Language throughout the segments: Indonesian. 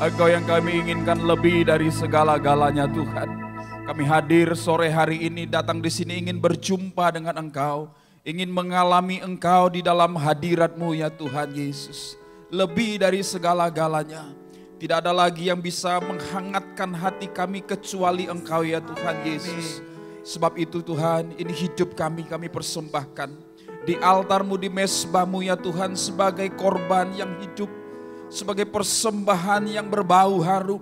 Engkau yang kami inginkan lebih dari segala-galanya Tuhan. Kami hadir sore hari ini datang di sini ingin berjumpa dengan Engkau. Ingin mengalami Engkau di dalam hadirat-Mu ya Tuhan Yesus. Lebih dari segala-galanya. Tidak ada lagi yang bisa menghangatkan hati kami kecuali Engkau ya Tuhan Yesus. Sebab itu Tuhan, ini hidup kami persembahkan. Di altar-Mu, di mezbah-Mu ya Tuhan sebagai korban yang hidup. Sebagai persembahan yang berbau harum.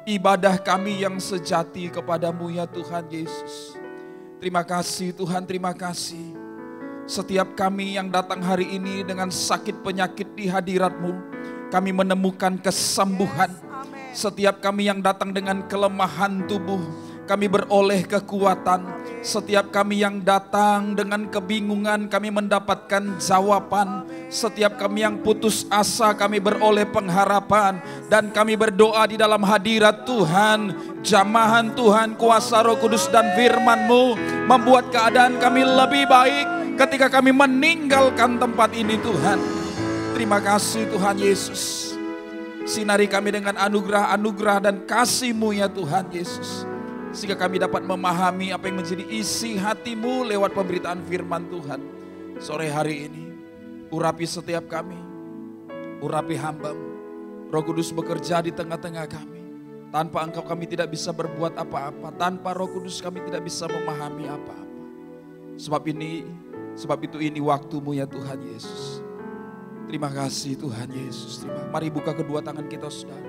Ibadah kami yang sejati kepadamu ya Tuhan Yesus. Terima kasih Tuhan, terima kasih. Setiap kami yang datang hari ini dengan sakit penyakit di hadirat-Mu, kami menemukan kesembuhan. Setiap kami yang datang dengan kelemahan tubuh, kami beroleh kekuatan. Setiap kami yang datang dengan kebingungan, kami mendapatkan jawaban. Setiap kami yang putus asa, kami beroleh pengharapan. Dan kami berdoa di dalam hadirat Tuhan. Jamahan Tuhan, kuasa Roh Kudus dan firman-Mu membuat keadaan kami lebih baik ketika kami meninggalkan tempat ini Tuhan. Terima kasih Tuhan Yesus. Sinari kami dengan anugerah-anugerah dan kasih-Mu ya Tuhan Yesus. Sehingga kami dapat memahami apa yang menjadi isi hati-Mu lewat pemberitaan firman Tuhan. Sore hari ini, urapi setiap kami, urapi hamba-Mu. Roh Kudus bekerja di tengah-tengah kami. Tanpa Engkau kami tidak bisa berbuat apa-apa. Tanpa Roh Kudus kami tidak bisa memahami apa-apa. Sebab itu ini waktu-Mu ya Tuhan Yesus. Terima kasih Tuhan Yesus. Mari buka kedua tangan kita saudara.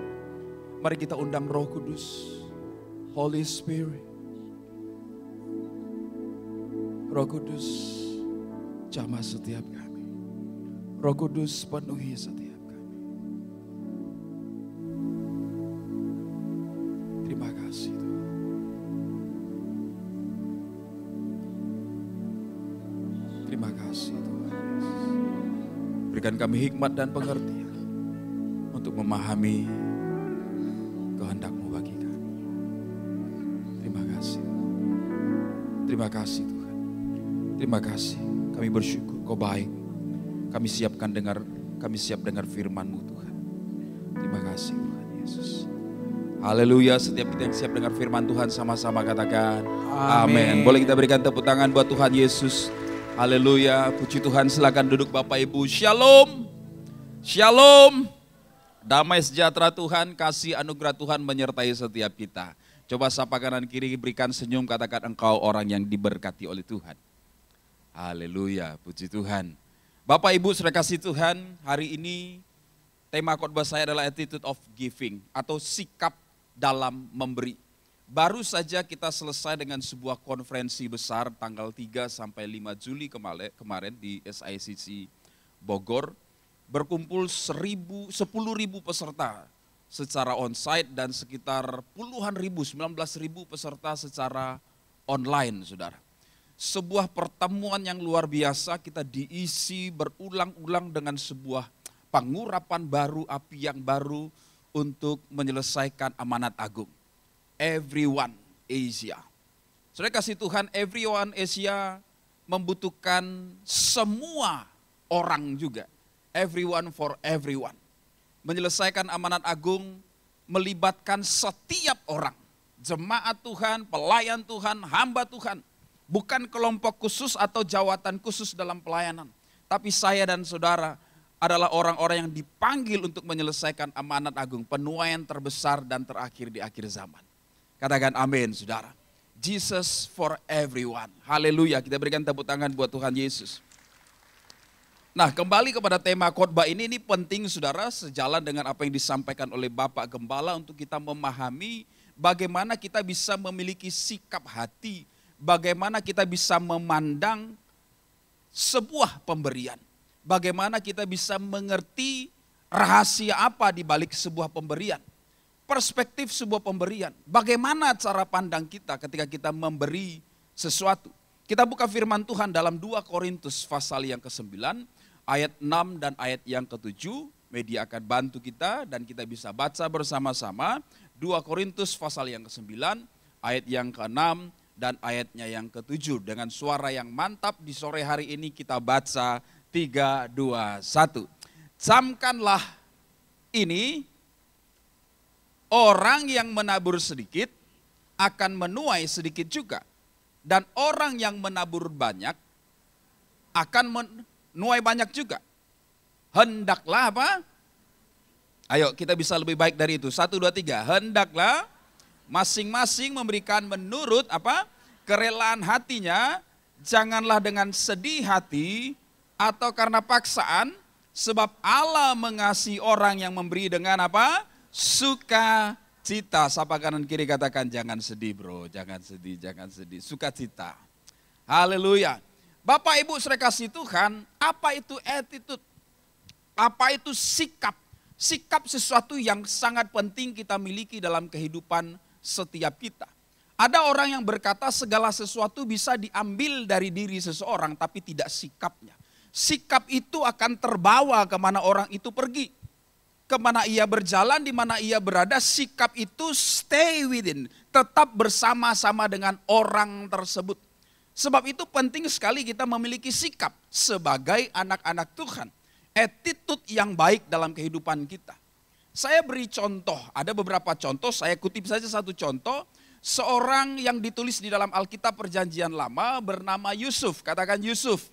Mari kita undang Roh Kudus. Holy Spirit, Roh Kudus, jamah setiap kami. Roh Kudus penuhi setiap kami. Terima kasih Tuhan. Terima kasih Tuhan Yesus. Berikan kami hikmat dan pengertian untuk memahami kehendak-Mu bagi kami. Terima kasih Tuhan. Terima kasih. Kami bersyukur Kau baik. Kami siap dengar firman-Mu Tuhan. Terima kasih Tuhan Yesus. Haleluya. Setiap kita yang siap dengar firman Tuhan sama-sama katakan amin. Boleh kita berikan tepuk tangan buat Tuhan Yesus. Haleluya. Puji Tuhan, silakan duduk Bapak Ibu. Shalom. Shalom. Damai sejahtera Tuhan, kasih anugerah Tuhan menyertai setiap kita. Coba sapa kanan kiri, berikan senyum, katakan engkau orang yang diberkati oleh Tuhan. Haleluya, puji Tuhan. Bapak Ibu saudara kasih Tuhan, hari ini tema khotbah saya adalah attitude of giving atau sikap dalam memberi. Baru saja kita selesai dengan sebuah konferensi besar tanggal 3 sampai 5 Juli kemarin di SICC Bogor. Berkumpul 10.000 peserta secara onsite dan sekitar puluhan ribu, 19.000 peserta secara online, saudara. Sebuah pertemuan yang luar biasa, kita diisi berulang-ulang dengan sebuah pengurapan baru, api yang baru untuk menyelesaikan amanat agung. Everyone Asia. Saudara kasih Tuhan, Everyone Asia membutuhkan semua orang juga. Everyone for everyone. Menyelesaikan amanat agung melibatkan setiap orang. Jemaat Tuhan, pelayan Tuhan, hamba Tuhan. Bukan kelompok khusus atau jawatan khusus dalam pelayanan. Tapi saya dan saudara adalah orang-orang yang dipanggil untuk menyelesaikan amanat agung. Penuaian terbesar dan terakhir di akhir zaman. Katakan amin saudara. Jesus for everyone. Haleluya, kita berikan tepuk tangan buat Tuhan Yesus. Nah, kembali kepada tema khotbah ini penting saudara, sejalan dengan apa yang disampaikan oleh Bapak Gembala untuk kita memahami bagaimana kita bisa memiliki sikap hati, bagaimana kita bisa memandang sebuah pemberian, bagaimana kita bisa mengerti rahasia apa di balik sebuah pemberian, perspektif sebuah pemberian, bagaimana cara pandang kita ketika kita memberi sesuatu. Kita buka firman Tuhan dalam 2 Korintus pasal yang ke-9, ayat 6 dan ayat yang ke-7. Media akan bantu kita dan kita bisa baca bersama-sama. 2 Korintus pasal yang ke-9, ayat yang ke-6 dan ayatnya yang ke-7. Dengan suara yang mantap di sore hari ini kita baca 3, 2, 1. Camkanlah ini Orang yang menabur sedikit akan menuai sedikit juga. Dan orang yang menabur banyak akan menuai banyak juga. Hendaklah apa? Ayo kita bisa lebih baik dari itu. 1, 2, 3. Hendaklah masing-masing memberikan menurut apa? Kerelaan hatinya. Janganlah dengan sedih hati atau karena paksaan. Sebab Allah mengasihi orang yang memberi dengan apa? Sukacita. Sapa kanan kiri katakan jangan sedih bro, jangan sedih, jangan sedih. Sukacita. Haleluya. Bapak Ibu saudara kasih Tuhan, apa itu attitude? Apa itu sikap? Sikap sesuatu yang sangat penting kita miliki dalam kehidupan setiap kita. Ada orang yang berkata segala sesuatu bisa diambil dari diri seseorang tapi tidak sikapnya. Sikap itu akan terbawa kemana orang itu pergi. Kemana ia berjalan, di mana ia berada, sikap itu stay within. Tetap bersama-sama dengan orang tersebut. Sebab itu penting sekali kita memiliki sikap sebagai anak-anak Tuhan. Attitude yang baik dalam kehidupan kita. Saya beri contoh, ada beberapa contoh, saya kutip saja satu contoh. Seorang yang ditulis di dalam Alkitab Perjanjian Lama bernama Yusuf, katakan Yusuf.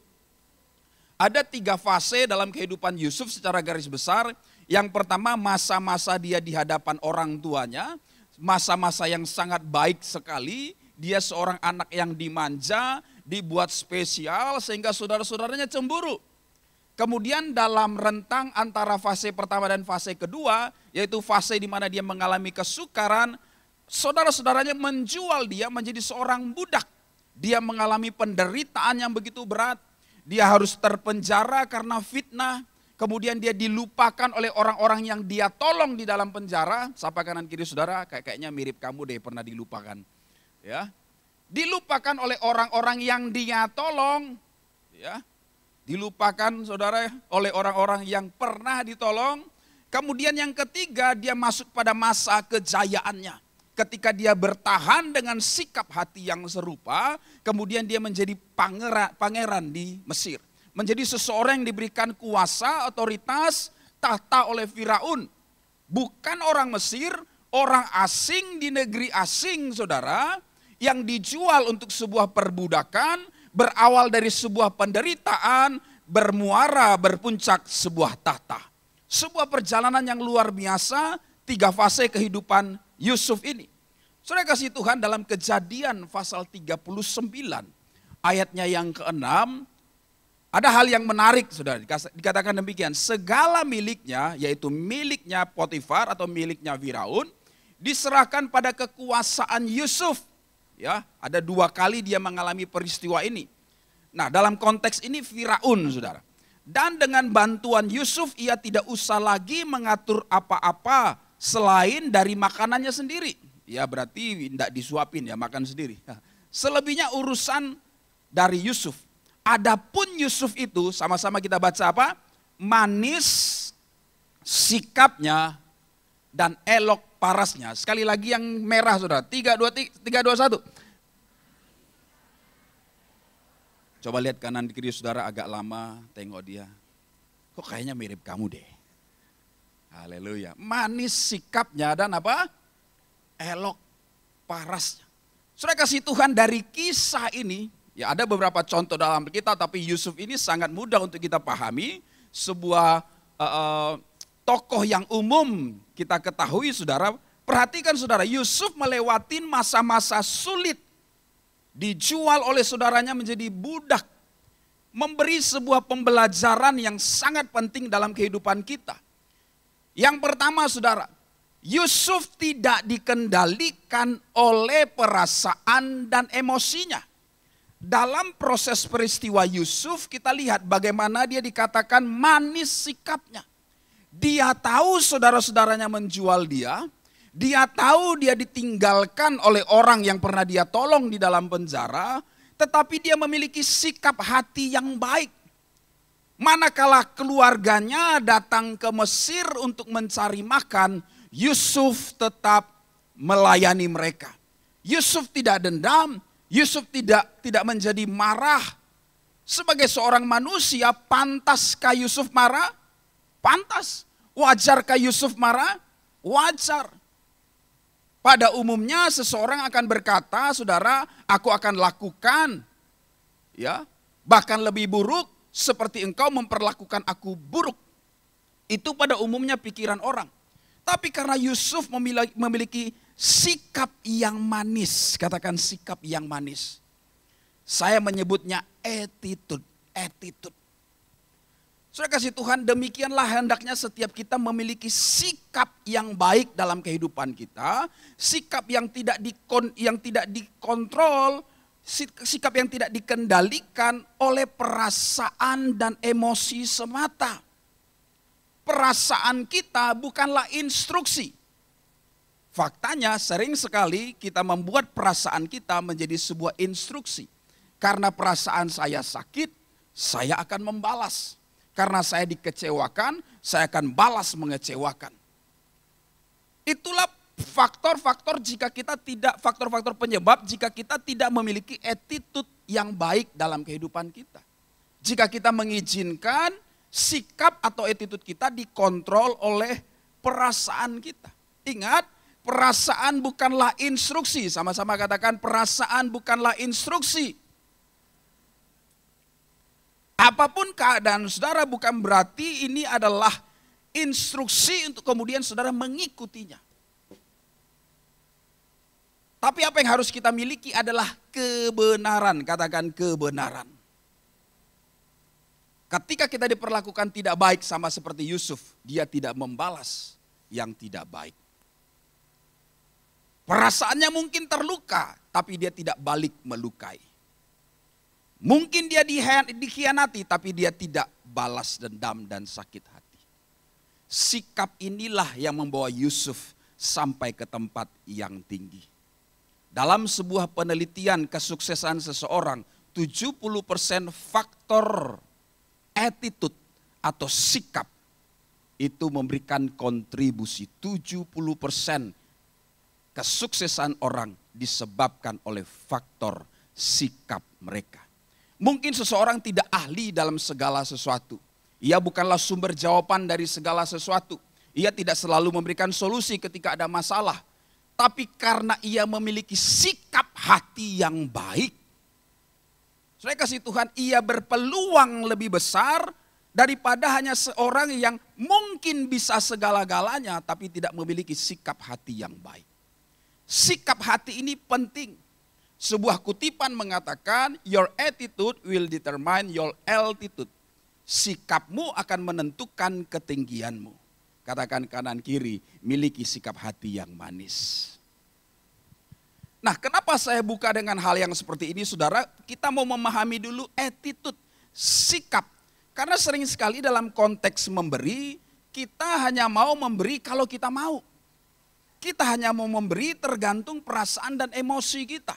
Ada 3 fase dalam kehidupan Yusuf secara garis besar. Yang pertama masa-masa dia di hadapan orang tuanya, masa-masa yang sangat baik sekali, dia seorang anak yang dimanja, dibuat spesial sehingga saudara-saudaranya cemburu. Kemudian dalam rentang antara fase pertama dan fase kedua, yaitu fase di mana dia mengalami kesukaran, saudara-saudaranya menjual dia menjadi seorang budak. Dia mengalami penderitaan yang begitu berat, dia harus terpenjara karena fitnah. Kemudian dia dilupakan oleh orang-orang yang dia tolong di dalam penjara. Sapa kanan kiri saudara, kayaknya mirip kamu deh pernah dilupakan. Ya, dilupakan oleh orang-orang yang dia tolong. Ya, dilupakan saudara oleh orang-orang yang pernah ditolong. Kemudian yang ketiga dia masuk pada masa kejayaannya. Ketika dia bertahan dengan sikap hati yang serupa, kemudian dia menjadi pangeran di Mesir. Menjadi seseorang yang diberikan kuasa, otoritas, tahta oleh Firaun. Bukan orang Mesir, orang asing di negeri asing saudara, yang dijual untuk sebuah perbudakan, berawal dari sebuah penderitaan, bermuara, berpuncak sebuah tahta. Sebuah perjalanan yang luar biasa, 3 fase kehidupan Yusuf ini. Saudara kasih Tuhan dalam Kejadian pasal 39, ayatnya yang ke-6, ada hal yang menarik, saudara, dikatakan demikian. Segala miliknya, yaitu miliknya Potifar atau miliknya Firaun, diserahkan pada kekuasaan Yusuf. Ya, ada 2 kali dia mengalami peristiwa ini. Nah, dalam konteks ini Firaun, saudara. Dan dengan bantuan Yusuf, ia tidak usah lagi mengatur apa-apa selain dari makanannya sendiri. Ya, berarti tidak disuapin ya, makan sendiri. Selebihnya urusan dari Yusuf. Adapun Yusuf itu sama-sama kita baca apa? Manis sikapnya dan elok parasnya. Sekali lagi yang merah saudara. 3, 2, 1. Coba lihat kanan kiri saudara agak lama tengok dia. Kok kayaknya mirip kamu deh. Haleluya. Manis sikapnya dan apa? Elok parasnya. Saudara kasih Tuhan dari kisah ini. Ya ada beberapa contoh dalam kita, tapi Yusuf ini sangat mudah untuk kita pahami. Sebuah tokoh yang umum kita ketahui saudara. Perhatikan saudara, Yusuf melewati masa-masa sulit. Dijual oleh saudaranya menjadi budak. Memberi sebuah pembelajaran yang sangat penting dalam kehidupan kita. Yang pertama saudara, Yusuf tidak dikendalikan oleh perasaan dan emosinya. Dalam proses peristiwa Yusuf kita lihat bagaimana dia dikatakan manis sikapnya. Dia tahu saudara-saudaranya menjual dia. Dia tahu dia ditinggalkan oleh orang yang pernah dia tolong di dalam penjara. Tetapi dia memiliki sikap hati yang baik. Manakala keluarganya datang ke Mesir untuk mencari makan, Yusuf tetap melayani mereka. Yusuf tidak dendam. Yusuf tidak menjadi marah. Sebagai seorang manusia, pantaskah Yusuf marah? Pantas. Wajarkah Yusuf marah? Wajar. Pada umumnya seseorang akan berkata, saudara, aku akan lakukan, ya, bahkan lebih buruk seperti engkau memperlakukan aku buruk. Itu pada umumnya pikiran orang. Tapi karena Yusuf memiliki sikap yang manis, katakan sikap yang manis. Saya menyebutnya attitude. Saudara kasih Tuhan, demikianlah hendaknya setiap kita memiliki sikap yang baik dalam kehidupan kita, sikap yang tidak dikontrol, sikap yang tidak dikendalikan oleh perasaan dan emosi semata. Perasaan kita bukanlah instruksi. Faktanya sering sekali kita membuat perasaan kita menjadi sebuah instruksi. Karena perasaan saya sakit, saya akan membalas. Karena saya dikecewakan, saya akan balas mengecewakan. Itulah faktor-faktor faktor-faktor penyebab jika kita tidak memiliki attitude yang baik dalam kehidupan kita. Jika kita mengizinkan sikap atau attitude kita dikontrol oleh perasaan kita. Ingat, perasaan bukanlah instruksi. Sama-sama katakan, perasaan bukanlah instruksi. Apapun keadaan saudara bukan berarti ini adalah instruksi untuk kemudian saudara mengikutinya. Tapi apa yang harus kita miliki adalah kebenaran. Katakan kebenaran. Ketika kita diperlakukan tidak baik sama seperti Yusuf, dia tidak membalas yang tidak baik. Perasaannya mungkin terluka, tapi dia tidak balik melukai. Mungkin dia dikhianati, tapi dia tidak balas dendam dan sakit hati. Sikap inilah yang membawa Yusuf sampai ke tempat yang tinggi. Dalam sebuah penelitian kesuksesan seseorang, 70% faktor attitude atau sikap itu memberikan kontribusi. 70% kesuksesan orang disebabkan oleh faktor sikap mereka. Mungkin seseorang tidak ahli dalam segala sesuatu. Ia bukanlah sumber jawaban dari segala sesuatu. Ia tidak selalu memberikan solusi ketika ada masalah. Tapi karena ia memiliki sikap hati yang baik, saya kasih Tuhan, ia berpeluang lebih besar daripada hanya seorang yang mungkin bisa segala-galanya tapi tidak memiliki sikap hati yang baik. Sikap hati ini penting. Sebuah kutipan mengatakan, your attitude will determine your altitude. Sikapmu akan menentukan ketinggianmu. Katakan kanan kiri, miliki sikap hati yang manis. Nah, kenapa saya buka dengan hal yang seperti ini, saudara? Kita mau memahami dulu attitude, sikap. Karena sering sekali dalam konteks memberi, kita hanya mau memberi kalau kita mau. Kita hanya mau memberi tergantung perasaan dan emosi kita.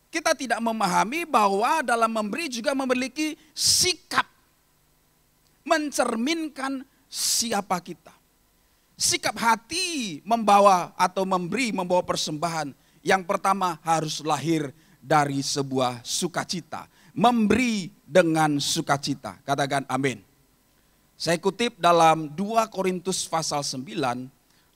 Kita tidak memahami bahwa dalam memberi juga memiliki sikap. Mencerminkan siapa kita. Sikap hati membawa atau membawa persembahan. Yang pertama harus lahir dari sebuah sukacita. Memberi dengan sukacita. Katakan amin. Saya kutip dalam 2 Korintus pasal 9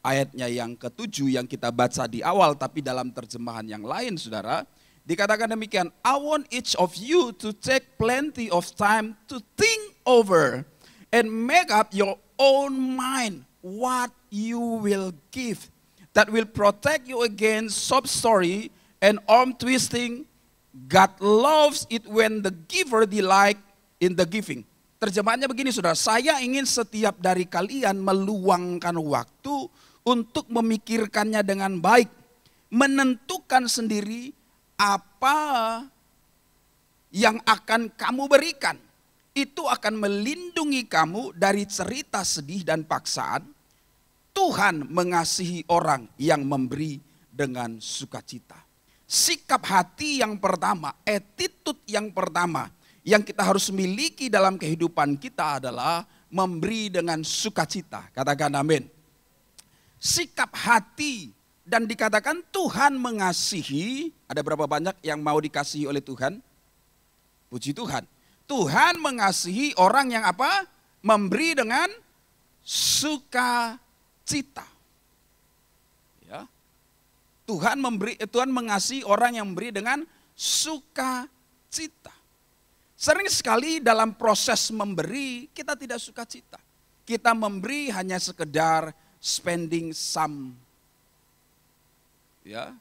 ayatnya yang ke-7 yang kita baca di awal tapi dalam terjemahan yang lain saudara. Dikatakan demikian, I want each of you to take plenty of time to think over and make up your own mind what you will give. That will protect you against sob story and arm twisting. God loves it when the giver delight in the giving. Terjemahannya begini saudara, saya ingin setiap dari kalian meluangkan waktu untuk memikirkannya dengan baik. Menentukan sendiri apa yang akan kamu berikan. Itu akan melindungi kamu dari cerita sedih dan paksaan. Tuhan mengasihi orang yang memberi dengan sukacita. Sikap hati yang pertama, attitude yang pertama yang kita harus miliki dalam kehidupan kita adalah memberi dengan sukacita. Katakan amin. Sikap hati dan dikatakan Tuhan mengasihi. Ada berapa banyak yang mau dikasihi oleh Tuhan? Puji Tuhan. Tuhan mengasihi orang yang apa? Memberi dengan sukacita. Ya. Tuhan mengasihi orang yang memberi dengan sukacita. Sering sekali dalam proses memberi kita tidak sukacita. Kita memberi hanya sekedar spending some. Ya.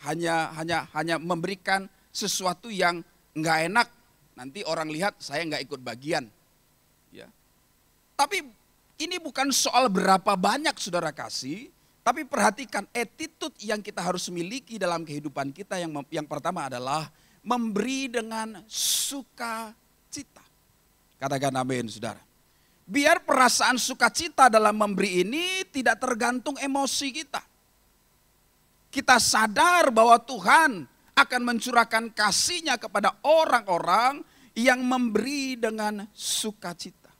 Hanya memberikan sesuatu yang enggak enak. Nanti orang lihat saya enggak ikut bagian. Ya. Tapi ini bukan soal berapa banyak saudara kasih, tapi perhatikan attitude yang kita harus miliki dalam kehidupan kita. Yang pertama adalah memberi dengan sukacita. Katakan amin saudara. Biar perasaan sukacita dalam memberi ini tidak tergantung emosi kita. Kita sadar bahwa Tuhan akan mencurahkan kasih-Nya kepada orang-orang yang memberi dengan sukacita.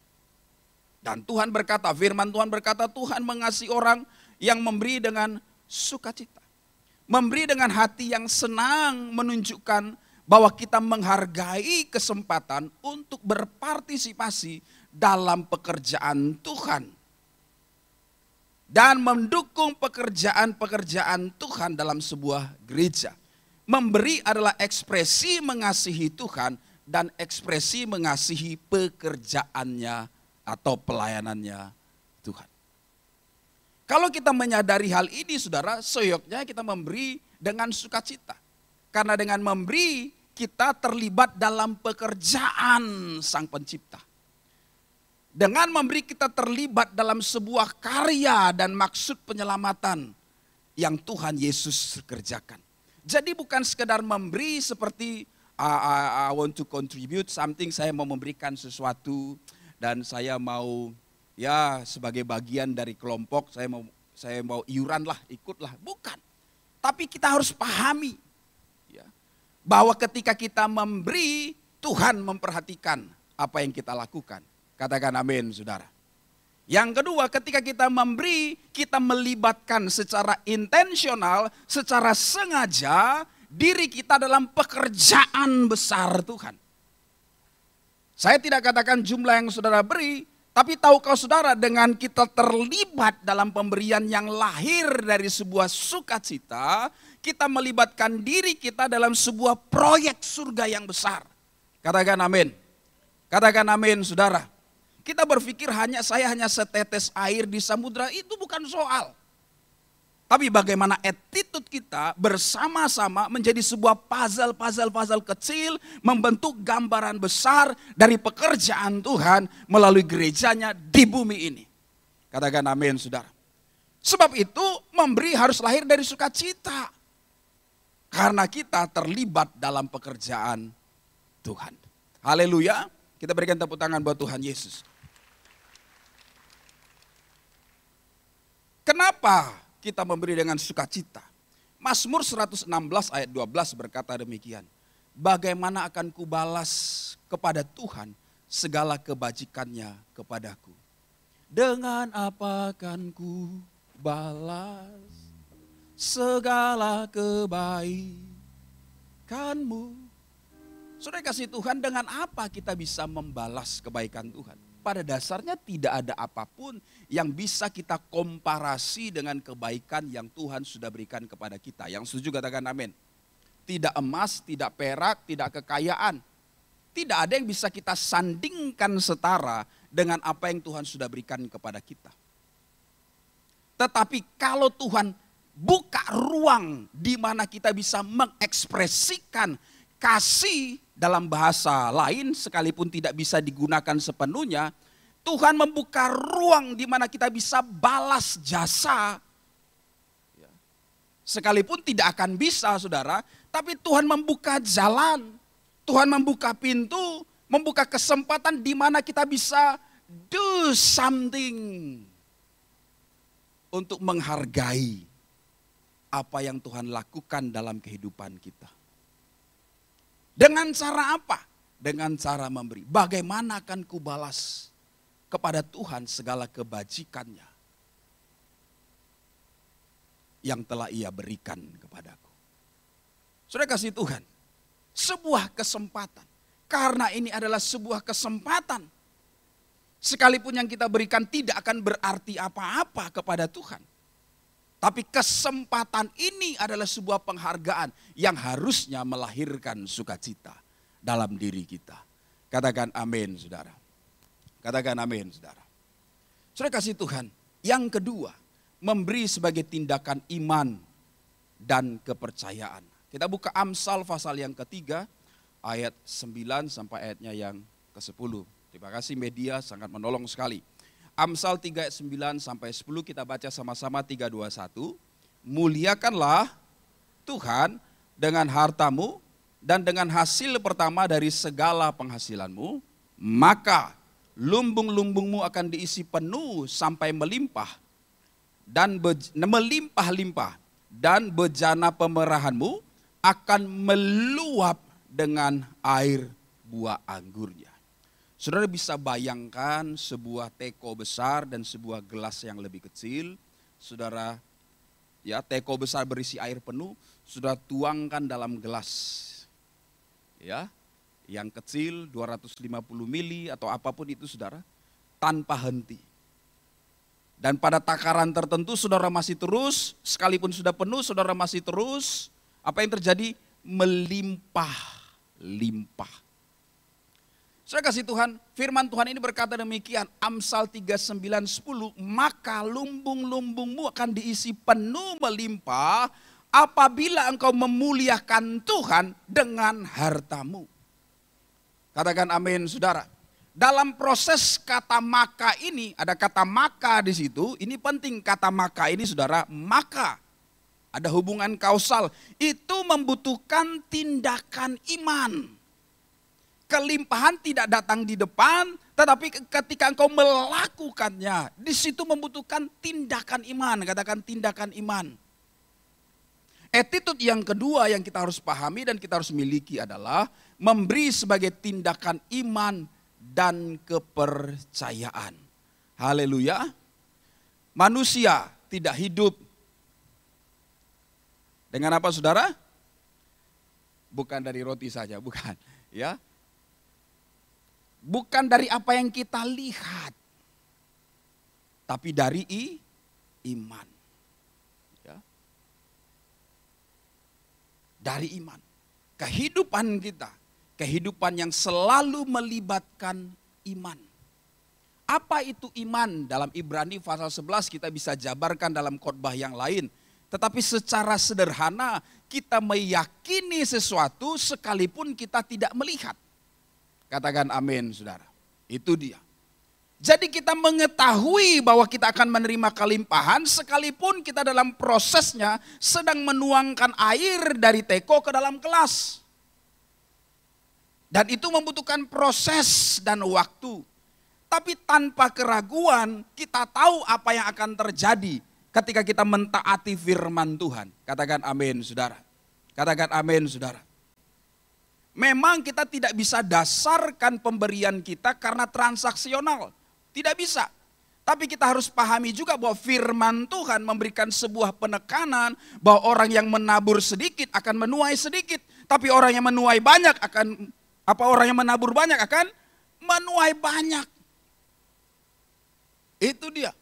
Dan Tuhan berkata, firman Tuhan berkata, Tuhan mengasihi orang yang memberi dengan sukacita. Memberi dengan hati yang senang menunjukkan bahwa kita menghargai kesempatan untuk berpartisipasi dalam pekerjaan Tuhan. Dan mendukung pekerjaan-pekerjaan Tuhan dalam sebuah gereja. Memberi adalah ekspresi mengasihi Tuhan dan ekspresi mengasihi pekerjaannya atau pelayanannya Tuhan. Kalau kita menyadari hal ini saudara, seyoknya kita memberi dengan sukacita. Karena dengan memberi kita terlibat dalam pekerjaan Sang Pencipta. Dengan memberi kita terlibat dalam sebuah karya dan maksud penyelamatan yang Tuhan Yesus kerjakan. Jadi bukan sekedar memberi seperti I want to contribute something, saya mau memberikan sesuatu. Dan saya mau ya sebagai bagian dari kelompok, saya mau iuran lah, ikutlah. Bukan. Tapi kita harus pahami ya, bahwa ketika kita memberi, Tuhan memperhatikan apa yang kita lakukan. Katakan amin saudara. Yang kedua, ketika kita memberi, kita melibatkan secara intensional, secara sengaja diri kita dalam pekerjaan besar Tuhan. Saya tidak katakan jumlah yang saudara beri, tapi tahukah saudara dengan kita terlibat dalam pemberian yang lahir dari sebuah sukacita, kita melibatkan diri kita dalam sebuah proyek surga yang besar. Katakan amin. Katakan amin saudara. Kita berpikir saya hanya setetes air di samudra, itu bukan soal. Tapi bagaimana attitude kita bersama-sama menjadi sebuah puzzle kecil, membentuk gambaran besar dari pekerjaan Tuhan melalui gerejanya di bumi ini. Katakan amin saudara. Sebab itu memberi harus lahir dari sukacita. Karena kita terlibat dalam pekerjaan Tuhan. Haleluya. Kita berikan tepuk tangan buat Tuhan Yesus. Kenapa kita memberi dengan sukacita? Mazmur 116 ayat 12 berkata demikian. Bagaimana akan kubalas kepada Tuhan segala kebajikannya kepadaku? Dengan apa akan kubalas segala kebaikanmu? Saudara kasih Tuhan, dengan apa kita bisa membalas kebaikan Tuhan? Pada dasarnya tidak ada apapun yang bisa kita komparasi dengan kebaikan yang Tuhan sudah berikan kepada kita. Yang setuju katakan amin. Tidak emas, tidak perak, tidak kekayaan. Tidak ada yang bisa kita sandingkan setara dengan apa yang Tuhan sudah berikan kepada kita. Tetapi kalau Tuhan buka ruang di mana kita bisa mengekspresikan kasih dalam bahasa lain sekalipun tidak bisa digunakan sepenuhnya, Tuhan membuka ruang di mana kita bisa balas jasa. Sekalipun tidak akan bisa saudara, tapi Tuhan membuka jalan, Tuhan membuka pintu, membuka kesempatan di mana kita bisa do something untuk menghargai apa yang Tuhan lakukan dalam kehidupan kita. Dengan cara apa? Dengan cara memberi. Bagaimana akan kubalas kepada Tuhan segala kebajikannya yang telah Ia berikan kepadaku. Saudara kasih Tuhan, sebuah kesempatan. Karena ini adalah sebuah kesempatan. Sekalipun yang kita berikan tidak akan berarti apa-apa kepada Tuhan. Tapi kesempatan ini adalah sebuah penghargaan yang harusnya melahirkan sukacita dalam diri kita. Katakan amin, saudara. Katakan amin, saudara. Saudara kasih Tuhan, yang kedua, memberi sebagai tindakan iman dan kepercayaan. Kita buka Amsal pasal yang ketiga, ayat 9 sampai ayatnya yang ke-10. Terima kasih media, sangat menolong sekali. Amsal 3 ayat 9 sampai 10 kita baca sama-sama 3, 2, 1. Muliakanlah Tuhan dengan hartamu dan dengan hasil pertama dari segala penghasilanmu, maka lumbung-lumbungmu akan diisi penuh sampai melimpah dan melimpah-limpah, dan bejana pemerahanmu akan meluap dengan air buah anggurnya. Saudara bisa bayangkan sebuah teko besar dan sebuah gelas yang lebih kecil. Saudara, ya, teko besar berisi air penuh, saudara tuangkan dalam gelas. Ya, yang kecil 250 mili atau apapun itu saudara, tanpa henti. Dan pada takaran tertentu saudara masih terus, sekalipun sudah penuh saudara masih terus, apa yang terjadi? Melimpah-limpah. Saudara kasih Tuhan, firman Tuhan ini berkata demikian, Amsal 3, 9, 10, maka lumbung-lumbungmu akan diisi penuh melimpah apabila engkau memuliakan Tuhan dengan hartamu. Katakan amin, saudara. Dalam proses kata maka ini, ada kata maka di situ, ini penting kata maka ini saudara, maka. Ada hubungan kausal, itu membutuhkan tindakan iman. Kelimpahan tidak datang di depan, tetapi ketika engkau melakukannya, di situ membutuhkan tindakan iman. Katakan tindakan iman. Attitude yang kedua yang kita harus pahami dan kita harus miliki adalah memberi sebagai tindakan iman dan kepercayaan. Haleluya. Manusia tidak hidup dengan apa saudara? Bukan dari roti saja, bukan. Ya. Bukan dari apa yang kita lihat, tapi dari iman. Ya. Dari iman. Kehidupan kita, kehidupan yang selalu melibatkan iman. Apa itu iman? Dalam Ibrani pasal 11 kita bisa jabarkan dalam khotbah yang lain. Tetapi secara sederhana kita meyakini sesuatu sekalipun kita tidak melihat. Katakan amin, saudara. Itu dia. Jadi kita mengetahui bahwa kita akan menerima kelimpahan sekalipun kita dalam prosesnya sedang menuangkan air dari teko ke dalam gelas. Dan itu membutuhkan proses dan waktu. Tapi tanpa keraguan kita tahu apa yang akan terjadi ketika kita mentaati firman Tuhan. Katakan amin, saudara. Katakan amin, saudara. Memang kita tidak bisa dasarkan pemberian kita karena transaksional. Tidak bisa. Tapi kita harus pahami juga bahwa firman Tuhan memberikan sebuah penekanan bahwa orang yang menabur sedikit akan menuai sedikit. Tapi orang yang menuai banyak orang yang menabur banyak akan menuai banyak. Itu dia.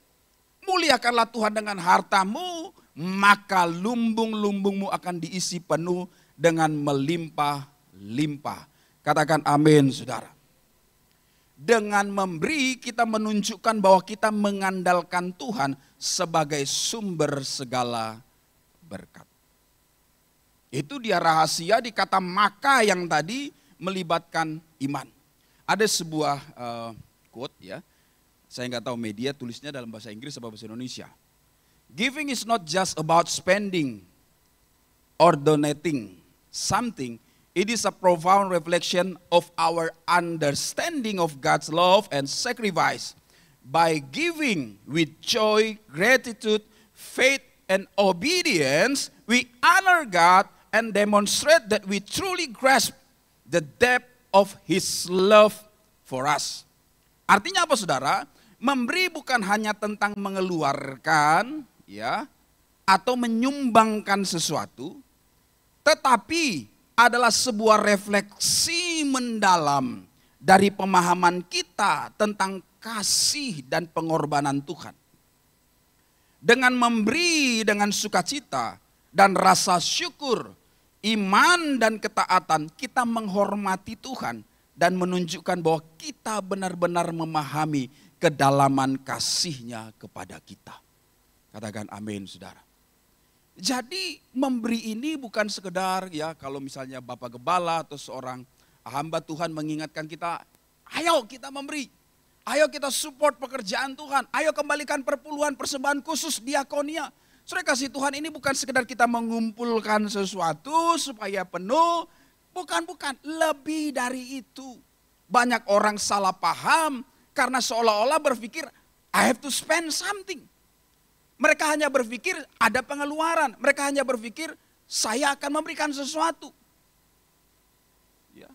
Muliakanlah Tuhan dengan hartamu, maka lumbung-lumbungmu akan diisi penuh dengan melimpah-limpah. Katakan amin, saudara. Dengan memberi kita menunjukkan bahwa kita mengandalkan Tuhan sebagai sumber segala berkat. Itu dia rahasia di kata maka yang tadi melibatkan iman. Ada sebuah quote ya, saya nggak tahu media tulisnya dalam bahasa Inggris atau bahasa Indonesia. Giving is not just about spending or donating something. It is a profound reflection of our understanding of God's love and sacrifice. By giving with joy, gratitude, faith, and obedience, we honor God and demonstrate that we truly grasp the depth of His love for us. Artinya apa, saudara? Memberi bukan hanya tentang mengeluarkan, ya, atau menyumbangkan sesuatu, tetapi adalah sebuah refleksi mendalam dari pemahaman kita tentang kasih dan pengorbanan Tuhan. dengan memberi dengan sukacita dan rasa syukur, iman dan ketaatan, kita menghormati Tuhan dan menunjukkan bahwa kita benar-benar memahami kedalaman kasih-Nya kepada kita. Katakan amin, saudara. Jadi memberi ini bukan sekedar ya kalau misalnya Bapak Gembala atau seorang hamba Tuhan mengingatkan kita, ayo kita memberi, ayo kita support pekerjaan Tuhan, ayo kembalikan perpuluhan persembahan khusus diakonia. Saudara kasih Tuhan, ini bukan sekedar kita mengumpulkan sesuatu supaya penuh, bukan, lebih dari itu. Banyak orang salah paham karena seolah-olah berpikir I have to spend something. Mereka hanya berpikir ada pengeluaran. Mereka hanya berpikir saya akan memberikan sesuatu. Ya.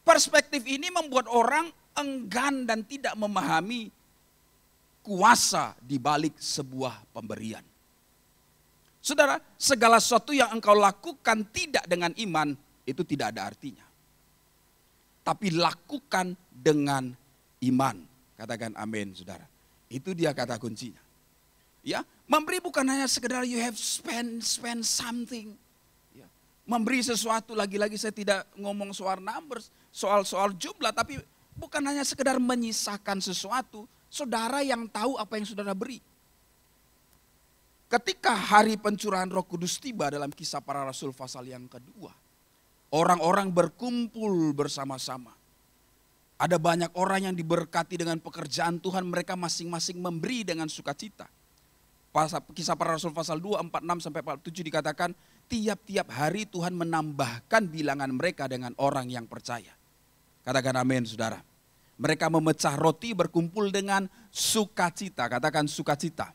Perspektif ini membuat orang enggan dan tidak memahami kuasa di balik sebuah pemberian. Saudara, segala sesuatu yang engkau lakukan tidak dengan iman itu tidak ada artinya. Tapi lakukan dengan iman. Katakan amin, saudara. Itu dia kata kuncinya. Ya, memberi bukan hanya sekedar you have spend something. Ya, memberi sesuatu, lagi-lagi saya tidak ngomong soal numbers, soal jumlah, tapi bukan hanya sekedar menyisakan sesuatu. Saudara yang tahu apa yang saudara beri. Ketika hari pencurahan Roh Kudus tiba dalam Kisah Para Rasul pasal yang kedua, orang-orang berkumpul bersama-sama. Ada banyak orang yang diberkati dengan pekerjaan Tuhan, mereka masing-masing memberi dengan sukacita. Kisah Para Rasul pasal 2, 46 sampai 47 dikatakan, tiap-tiap hari Tuhan menambahkan bilangan mereka dengan orang yang percaya. Katakan amin, saudara. Mereka memecah roti, berkumpul dengan sukacita. Katakan sukacita.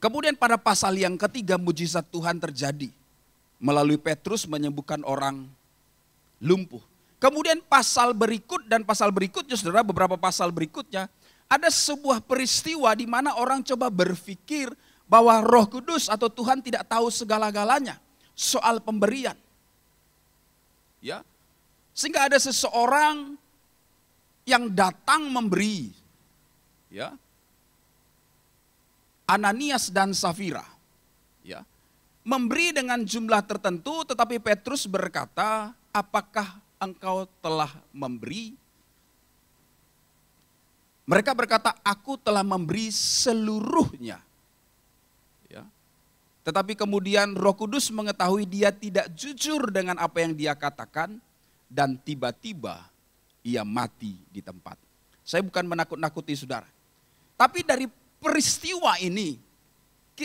Kemudian pada pasal yang ketiga mujizat Tuhan terjadi. Melalui Petrus menyembuhkan orang lumpuh. Kemudian pasal berikut dan pasal berikutnya, saudara, beberapa pasal berikutnya, ada sebuah peristiwa di mana orang coba berpikir bahwa Roh Kudus atau Tuhan tidak tahu segala-galanya soal pemberian. Ya. Sehingga ada seseorang yang datang memberi. Ya. Ananias dan Safira. Ya. Memberi dengan jumlah tertentu, tetapi Petrus berkata, apakah engkau telah memberi? Mereka berkata, aku telah memberi seluruhnya. Ya. Tetapi kemudian Roh Kudus mengetahui dia tidak jujur dengan apa yang dia katakan, dan tiba-tiba ia mati di tempat. Saya bukan menakut-nakuti saudara. Tapi dari peristiwa ini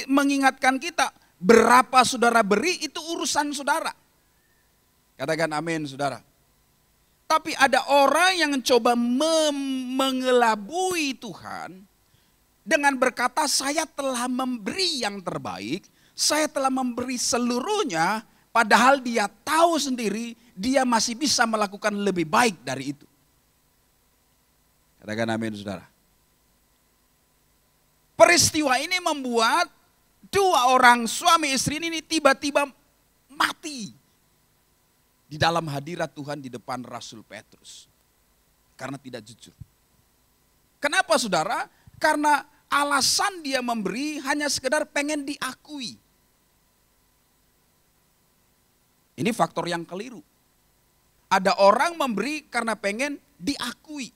mengingatkan kita, berapa saudara beri itu urusan saudara. Katakan amin, saudara. Tapi ada orang yang coba mengelabui Tuhan dengan berkata, saya telah memberi yang terbaik, saya telah memberi seluruhnya, padahal dia tahu sendiri dia masih bisa melakukan lebih baik dari itu. Katakan amin, saudara. Peristiwa ini membuat dua orang suami istri ini tiba-tiba mati di dalam hadirat Tuhan di depan Rasul Petrus. Karena tidak jujur. Kenapa saudara? Karena alasan dia memberi hanya sekedar pengen diakui. Ini faktor yang keliru. Ada orang memberi karena pengen diakui.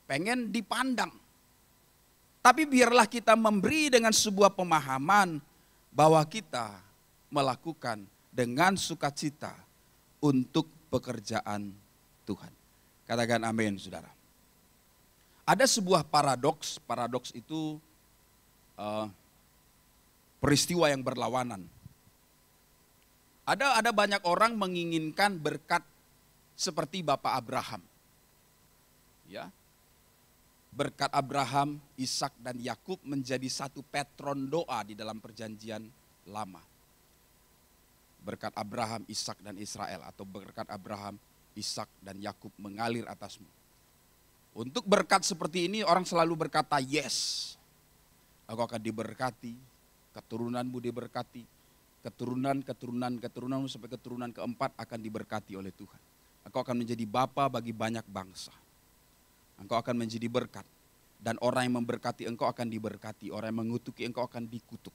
Pengen dipandang. Tapi biarlah kita memberi dengan sebuah pemahaman bahwa kita melakukan dengan sukacita untuk pekerjaan Tuhan. Katakan amin, saudara. Ada sebuah paradoks itu peristiwa yang berlawanan. Ada banyak orang menginginkan berkat seperti Bapak Abraham. Ya. Berkat Abraham, Ishak dan Yakub menjadi satu patron doa di dalam perjanjian lama. Berkat Abraham, Ishak dan Israel, atau berkat Abraham, Ishak dan Yakub mengalir atasmu. Untuk berkat seperti ini orang selalu berkata yes. Aku akan diberkati, keturunanmu diberkati, keturunanmu sampai keturunan keempat akan diberkati oleh Tuhan. Engkau akan menjadi bapa bagi banyak bangsa. Engkau akan menjadi berkat. Dan orang yang memberkati engkau akan diberkati, orang yang mengutuki engkau akan dikutuk.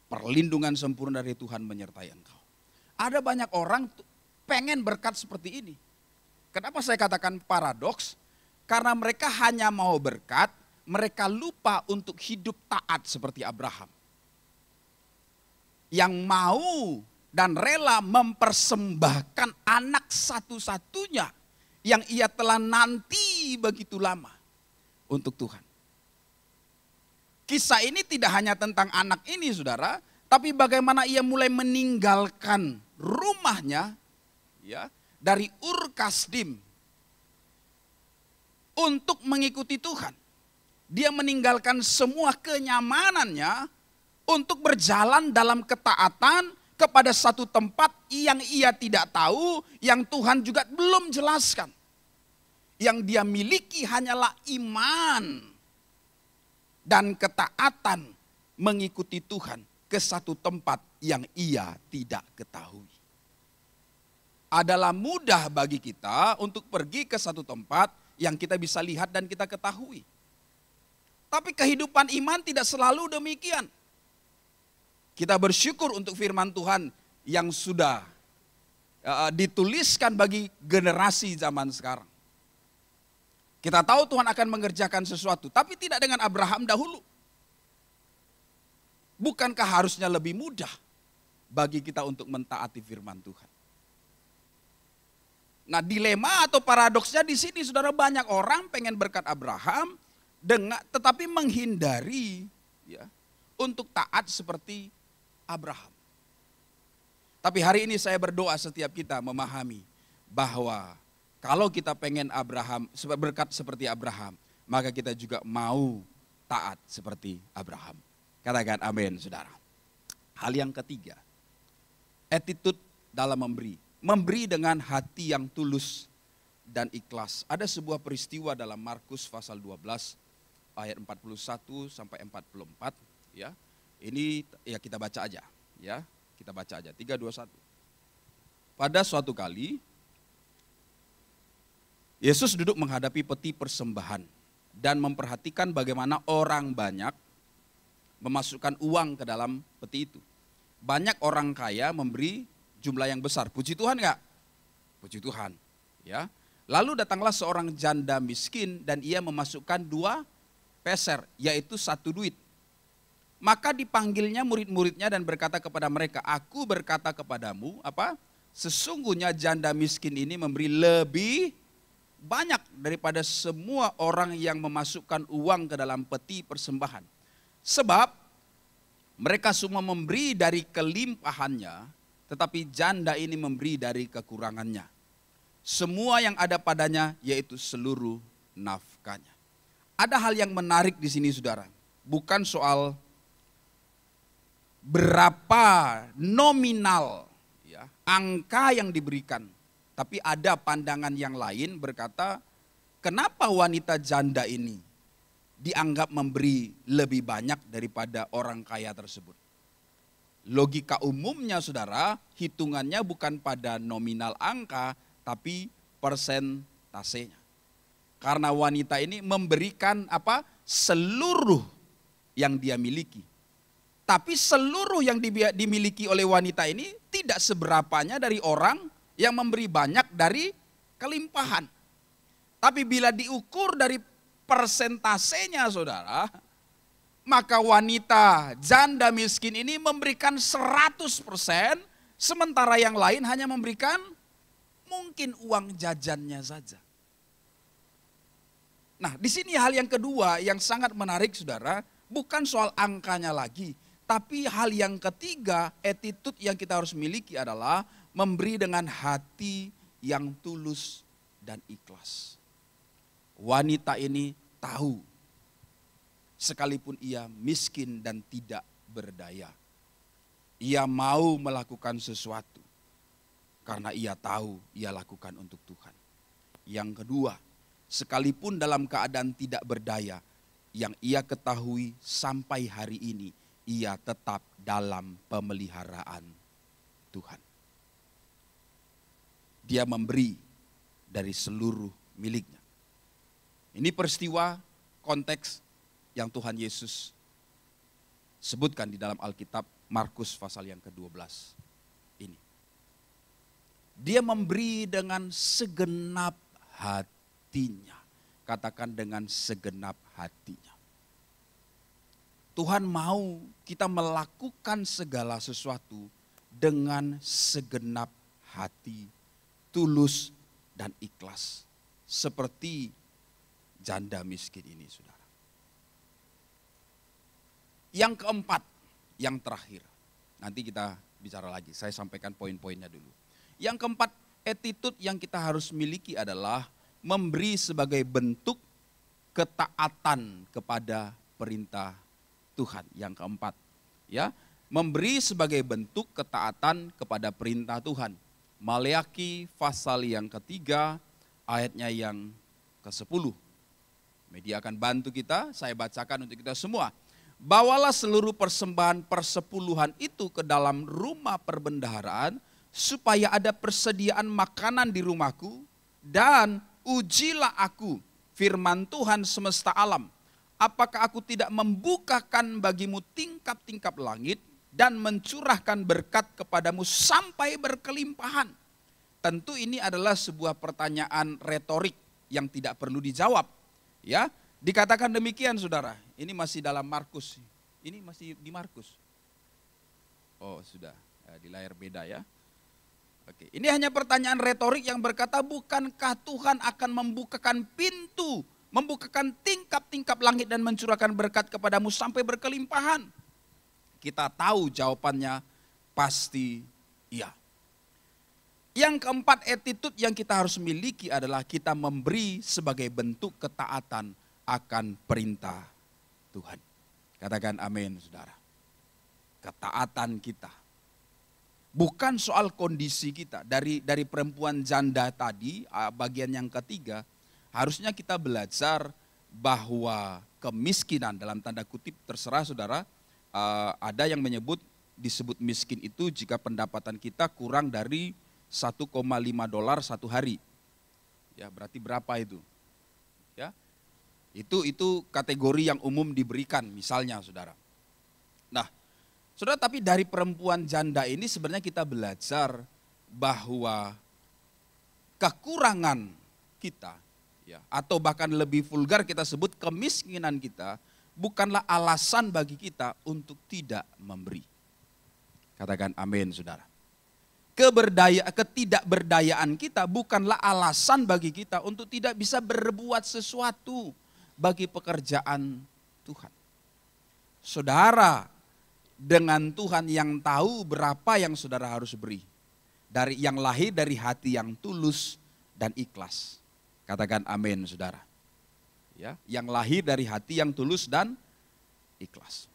Perlindungan sempurna dari Tuhan menyertai engkau. Ada banyak orang pengen berkat seperti ini. Kenapa saya katakan paradoks? Karena mereka hanya mau berkat, mereka lupa untuk hidup taat seperti Abraham. Yang mau dan rela mempersembahkan anak satu-satunya yang ia telah nanti begitu lama untuk Tuhan. Kisah ini tidak hanya tentang anak ini saudara, tapi bagaimana ia mulai meninggalkan rumahnya ya, dari Ur Kasdim untuk mengikuti Tuhan. Dia meninggalkan semua kenyamanannya untuk berjalan dalam ketaatan kepada satu tempat yang ia tidak tahu, yang Tuhan juga belum jelaskan. Yang dia miliki hanyalah iman dan ketaatan mengikuti Tuhan ke satu tempat yang ia tidak ketahui. Adalah mudah bagi kita untuk pergi ke satu tempat yang kita bisa lihat dan kita ketahui. Tapi kehidupan iman tidak selalu demikian. Kita bersyukur untuk firman Tuhan yang sudah dituliskan bagi generasi zaman sekarang. Kita tahu Tuhan akan mengerjakan sesuatu, tapi tidak dengan Abraham dahulu. Bukankah harusnya lebih mudah bagi kita untuk mentaati firman Tuhan? Nah, dilema atau paradoksnya di sini saudara, banyak orang pengen berkat Abraham tetapi menghindari ya untuk taat seperti Abraham. Tapi hari ini saya berdoa setiap kita memahami bahwa kalau kita pengen berkat seperti Abraham, maka kita juga mau taat seperti Abraham. Katakan amin saudara. Hal yang ketiga, attitude dalam memberi. Memberi dengan hati yang tulus dan ikhlas. Ada sebuah peristiwa dalam Markus pasal 12 ayat 41 sampai 44 ya. Ini ya kita baca aja ya. Kita baca aja 3, 2, 1. Pada suatu kali Yesus duduk menghadapi peti persembahan dan memperhatikan bagaimana orang banyak memasukkan uang ke dalam peti itu. Banyak orang kaya memberi jumlah yang besar. Puji Tuhan enggak? Puji Tuhan. Ya. Lalu datanglah seorang janda miskin dan ia memasukkan 2 peser, yaitu 1 duit. Maka dipanggilnya murid-muridnya dan berkata kepada mereka, aku berkata kepadamu, sesungguhnya janda miskin ini memberi lebih banyak daripada semua orang yang memasukkan uang ke dalam peti persembahan. Sebab mereka semua memberi dari kelimpahannya, tetapi janda ini memberi dari kekurangannya. Semua yang ada padanya yaitu seluruh nafkahnya. Ada hal yang menarik di sini saudara. Bukan soal berapa nominal ya, angka yang diberikan. Tapi ada pandangan yang lain berkata, kenapa wanita janda ini dianggap memberi lebih banyak daripada orang kaya tersebut? Logika umumnya saudara, hitungannya bukan pada nominal angka, tapi persentasenya. Karena wanita ini memberikan seluruh yang dia miliki. Tapi seluruh yang dimiliki oleh wanita ini tidak seberapanya dari orang yang memberi banyak dari kelimpahan. Tapi bila diukur dari persentasenya saudara, maka wanita janda miskin ini memberikan 100%, sementara yang lain hanya memberikan mungkin uang jajannya saja. Nah, di sini hal yang kedua yang sangat menarik saudara, bukan soal angkanya lagi, tapi hal yang ketiga, attitude yang kita harus miliki adalah memberi dengan hati yang tulus dan ikhlas. Wanita ini tahu, sekalipun ia miskin dan tidak berdaya, ia mau melakukan sesuatu karena ia tahu ia lakukan untuk Tuhan. Yang kedua, sekalipun dalam keadaan tidak berdaya, yang ia ketahui sampai hari ini, ia tetap dalam pemeliharaan Tuhan. Dia memberi dari seluruh miliknya. Ini peristiwa konteks yang Tuhan Yesus sebutkan di dalam Alkitab Markus pasal yang ke-12 ini. Dia memberi dengan segenap hatinya. Katakan dengan segenap hatinya. Tuhan mau kita melakukan segala sesuatu dengan segenap hati, tulus dan ikhlas. Seperti janda miskin ini, saudara. Yang keempat, yang terakhir. Nanti kita bicara lagi, saya sampaikan poin-poinnya dulu. Yang keempat, attitude yang kita harus miliki adalah memberi sebagai bentuk ketaatan kepada perintah Tuhan. Yang keempat, ya, memberi sebagai bentuk ketaatan kepada perintah Tuhan. Maleakhi pasal yang ketiga, ayatnya yang ke-10. Media akan bantu kita, saya bacakan untuk kita semua. Bawalah seluruh persembahan persepuluhan itu ke dalam rumah perbendaharaan, supaya ada persediaan makanan di rumahku, dan ujilah aku, firman Tuhan semesta alam. Apakah aku tidak membukakan bagimu tingkap-tingkap langit dan mencurahkan berkat kepadamu sampai berkelimpahan? Tentu ini adalah sebuah pertanyaan retorik yang tidak perlu dijawab. Ya, dikatakan demikian, saudara. Ini masih dalam Markus. Ini masih di Markus. Oh, sudah. Di layar beda ya. Oke, ini hanya pertanyaan retorik yang berkata, bukankah Tuhan akan membukakan pintu, membukakan tingkap-tingkap langit dan mencurahkan berkat kepadamu sampai berkelimpahan? Kita tahu jawabannya pasti iya. Yang keempat, attitude yang kita harus miliki adalah kita memberi sebagai bentuk ketaatan akan perintah Tuhan. Katakan amin, saudara. Ketaatan kita. Bukan soal kondisi kita. Dari perempuan janda tadi, bagian yang ketiga, harusnya kita belajar bahwa kemiskinan dalam tanda kutip, terserah saudara, ada yang disebut miskin itu jika pendapatan kita kurang dari $1,5 satu hari. Ya, berarti berapa itu? Ya. Itu kategori yang umum diberikan misalnya, saudara. Nah, saudara, tapi dari perempuan janda ini sebenarnya kita belajar bahwa kekurangan kita, ya, atau bahkan lebih vulgar kita sebut kemiskinan kita, bukanlah alasan bagi kita untuk tidak memberi. Katakan amin, saudara. Ketidakberdayaan kita bukanlah alasan bagi kita untuk tidak bisa berbuat sesuatu bagi pekerjaan Tuhan. Saudara, dengan Tuhan yang tahu berapa yang saudara harus beri, yang lahir dari hati yang tulus dan ikhlas. Katakan amin, saudara. Ya, yang lahir dari hati yang tulus dan ikhlas.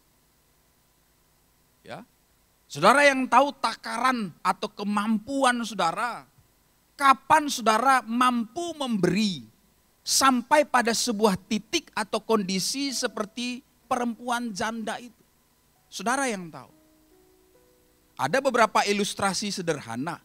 Ya. Saudara yang tahu takaran atau kemampuan saudara, kapan saudara mampu memberi sampai pada sebuah titik atau kondisi seperti perempuan janda itu. Saudara yang tahu. Ada beberapa ilustrasi sederhana,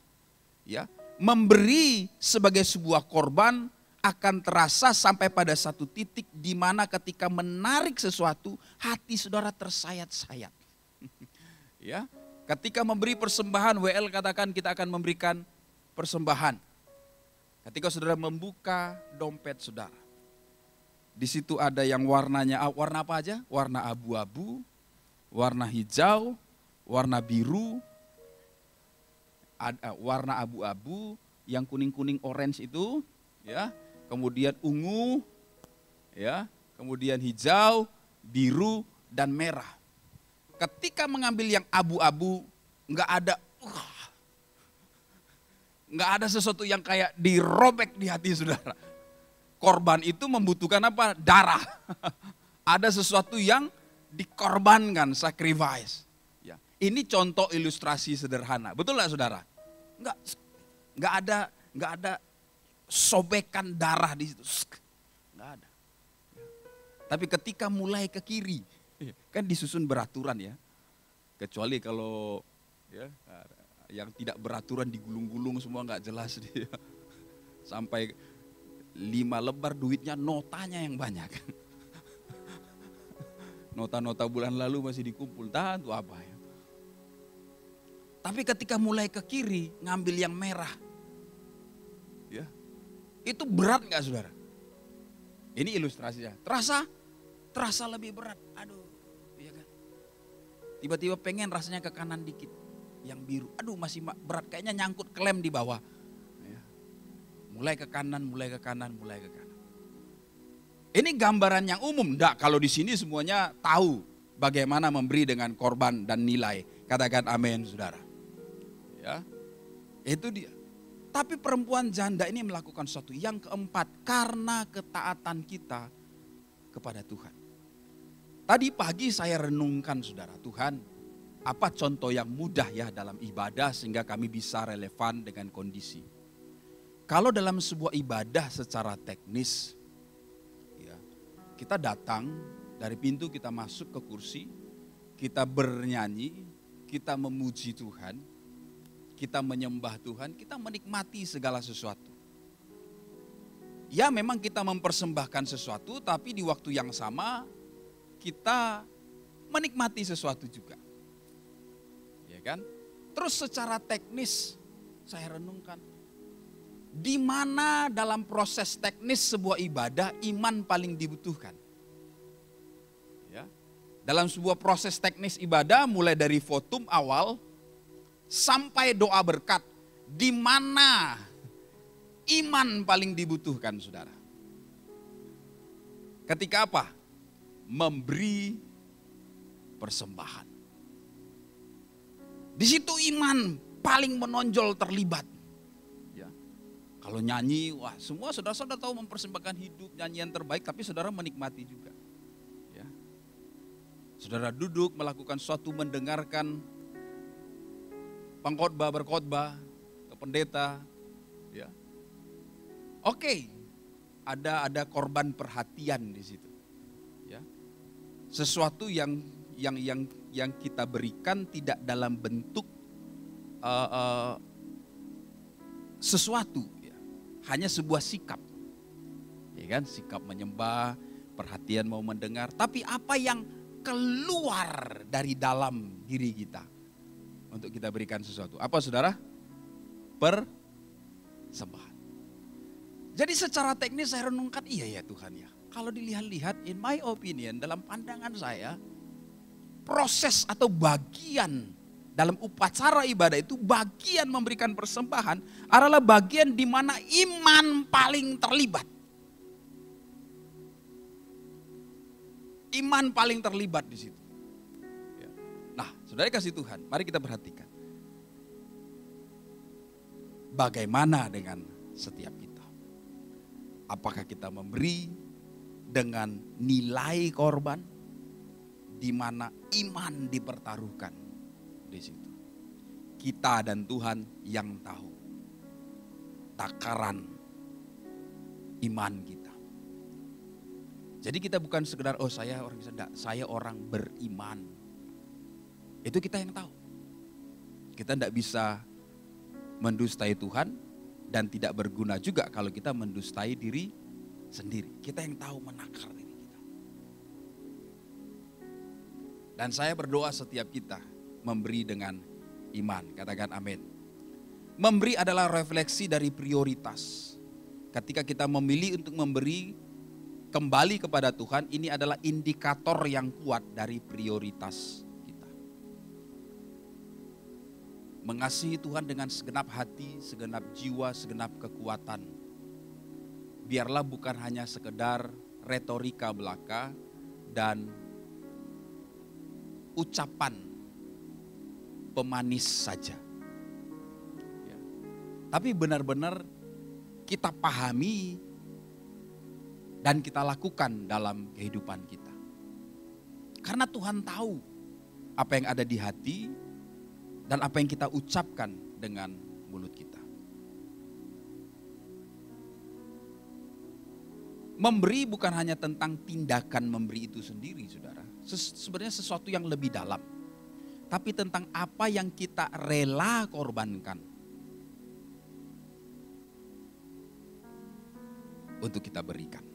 ya. Memberi sebagai sebuah korban akan terasa sampai pada satu titik di mana ketika menarik sesuatu, hati saudara tersayat-sayat. Ya, ketika memberi persembahan, WL katakan kita akan memberikan persembahan. Ketika saudara membuka dompet saudara, di situ ada yang warnanya, warna apa aja? Warna abu-abu, warna hijau, warna biru, warna abu-abu, yang kuning-kuning orange itu, ya. Kemudian ungu, ya, kemudian hijau, biru dan merah. Ketika mengambil yang abu-abu, nggak ada sesuatu yang kayak dirobek di hati saudara. Korban itu membutuhkan apa? Darah. Ada sesuatu yang dikorbankan, sacrifice. Ya. Ini contoh ilustrasi sederhana. Betul nggak saudara? Nggak ada sobekan darah di situ. Nggak ada. Tapi ketika mulai ke kiri, kan disusun beraturan ya. Kecuali kalau ya, yang tidak beraturan digulung-gulung semua nggak jelas dia. Sampai 5 lembar duitnya notanya yang banyak. Nota-nota bulan lalu masih dikumpul, tuh apa ya. Tapi ketika mulai ke kiri, ngambil yang merah. Ya, itu berat gak saudara? Ini ilustrasinya. Terasa lebih berat. Aduh, iya kan. Tiba-tiba pengen rasanya ke kanan dikit. Yang biru, aduh masih berat. Kayaknya nyangkut klem di bawah. Ya. Mulai ke kanan, mulai ke kanan, mulai ke kanan. Ini gambaran yang umum. Enggak, kalau di sini semuanya tahu bagaimana memberi dengan korban dan nilai. Katakan amin saudara. Ya, itu dia. Tapi perempuan janda ini melakukan sesuatu. Yang keempat, karena ketaatan kita kepada Tuhan. Tadi pagi saya renungkan saudara, Tuhan apa contoh yang mudah ya dalam ibadah sehingga kami bisa relevan dengan kondisi. Kalau dalam sebuah ibadah secara teknis, ya, kita datang dari pintu kita masuk ke kursi, kita bernyanyi, kita memuji Tuhan, kita menyembah Tuhan, kita menikmati segala sesuatu. Ya memang kita mempersembahkan sesuatu, tapi di waktu yang sama kita menikmati sesuatu juga. Ya kan? Terus secara teknis saya renungkan, di mana dalam proses teknis sebuah ibadah iman paling dibutuhkan? Ya. Dalam sebuah proses teknis ibadah mulai dari votum awal sampai doa berkat, di mana iman paling dibutuhkan saudara? Ketika apa? Memberi persembahan. Di situ iman paling menonjol terlibat. Ya. Kalau nyanyi, wah semua saudara-saudara tahu mempersembahkan hidup, nyanyian terbaik, tapi saudara menikmati juga. Ya. Saudara duduk melakukan suatu, mendengarkan pengkhotbah berkhotbah, ke pendeta, ya. Oke, ada korban perhatian di situ, ya. Sesuatu yang kita berikan tidak dalam bentuk sesuatu, ya. Hanya sebuah sikap, ya kan, sikap menyembah, perhatian mau mendengar, tapi apa yang keluar dari dalam diri kita untuk kita berikan sesuatu. Apa saudara? Persembahan. Jadi secara teknis saya renungkan, iya ya Tuhan ya. Kalau dilihat-lihat, in my opinion, dalam pandangan saya, proses atau bagian dalam upacara ibadah itu, bagian memberikan persembahan adalah bagian di mana iman paling terlibat. Iman paling terlibat di situ. Nah, saudara kasih Tuhan, mari kita perhatikan. Bagaimana dengan setiap kita? Apakah kita memberi dengan nilai korban, di mana iman dipertaruhkan di situ? Kita dan Tuhan yang tahu takaran iman kita. Jadi kita bukan sekedar, oh saya orang sedang, saya orang beriman. Itu kita yang tahu. Kita tidak bisa mendustai Tuhan dan tidak berguna juga kalau kita mendustai diri sendiri. Kita yang tahu menakar diri kita. Dan saya berdoa setiap kita memberi dengan iman. Katakan amin. Memberi adalah refleksi dari prioritas. Ketika kita memilih untuk memberi kembali kepada Tuhan, ini adalah indikator yang kuat dari prioritas. Mengasihi Tuhan dengan segenap hati, segenap jiwa, segenap kekuatan. Biarlah bukan hanya sekedar retorika belaka dan ucapan pemanis saja. Ya. Tapi benar-benar kita pahami dan kita lakukan dalam kehidupan kita. Karena Tuhan tahu apa yang ada di hati dan apa yang kita ucapkan dengan mulut kita. Memberi bukan hanya tentang tindakan memberi itu sendiri, saudara. Sebenarnya sesuatu yang lebih dalam. Tapi tentang apa yang kita rela korbankan untuk kita berikan.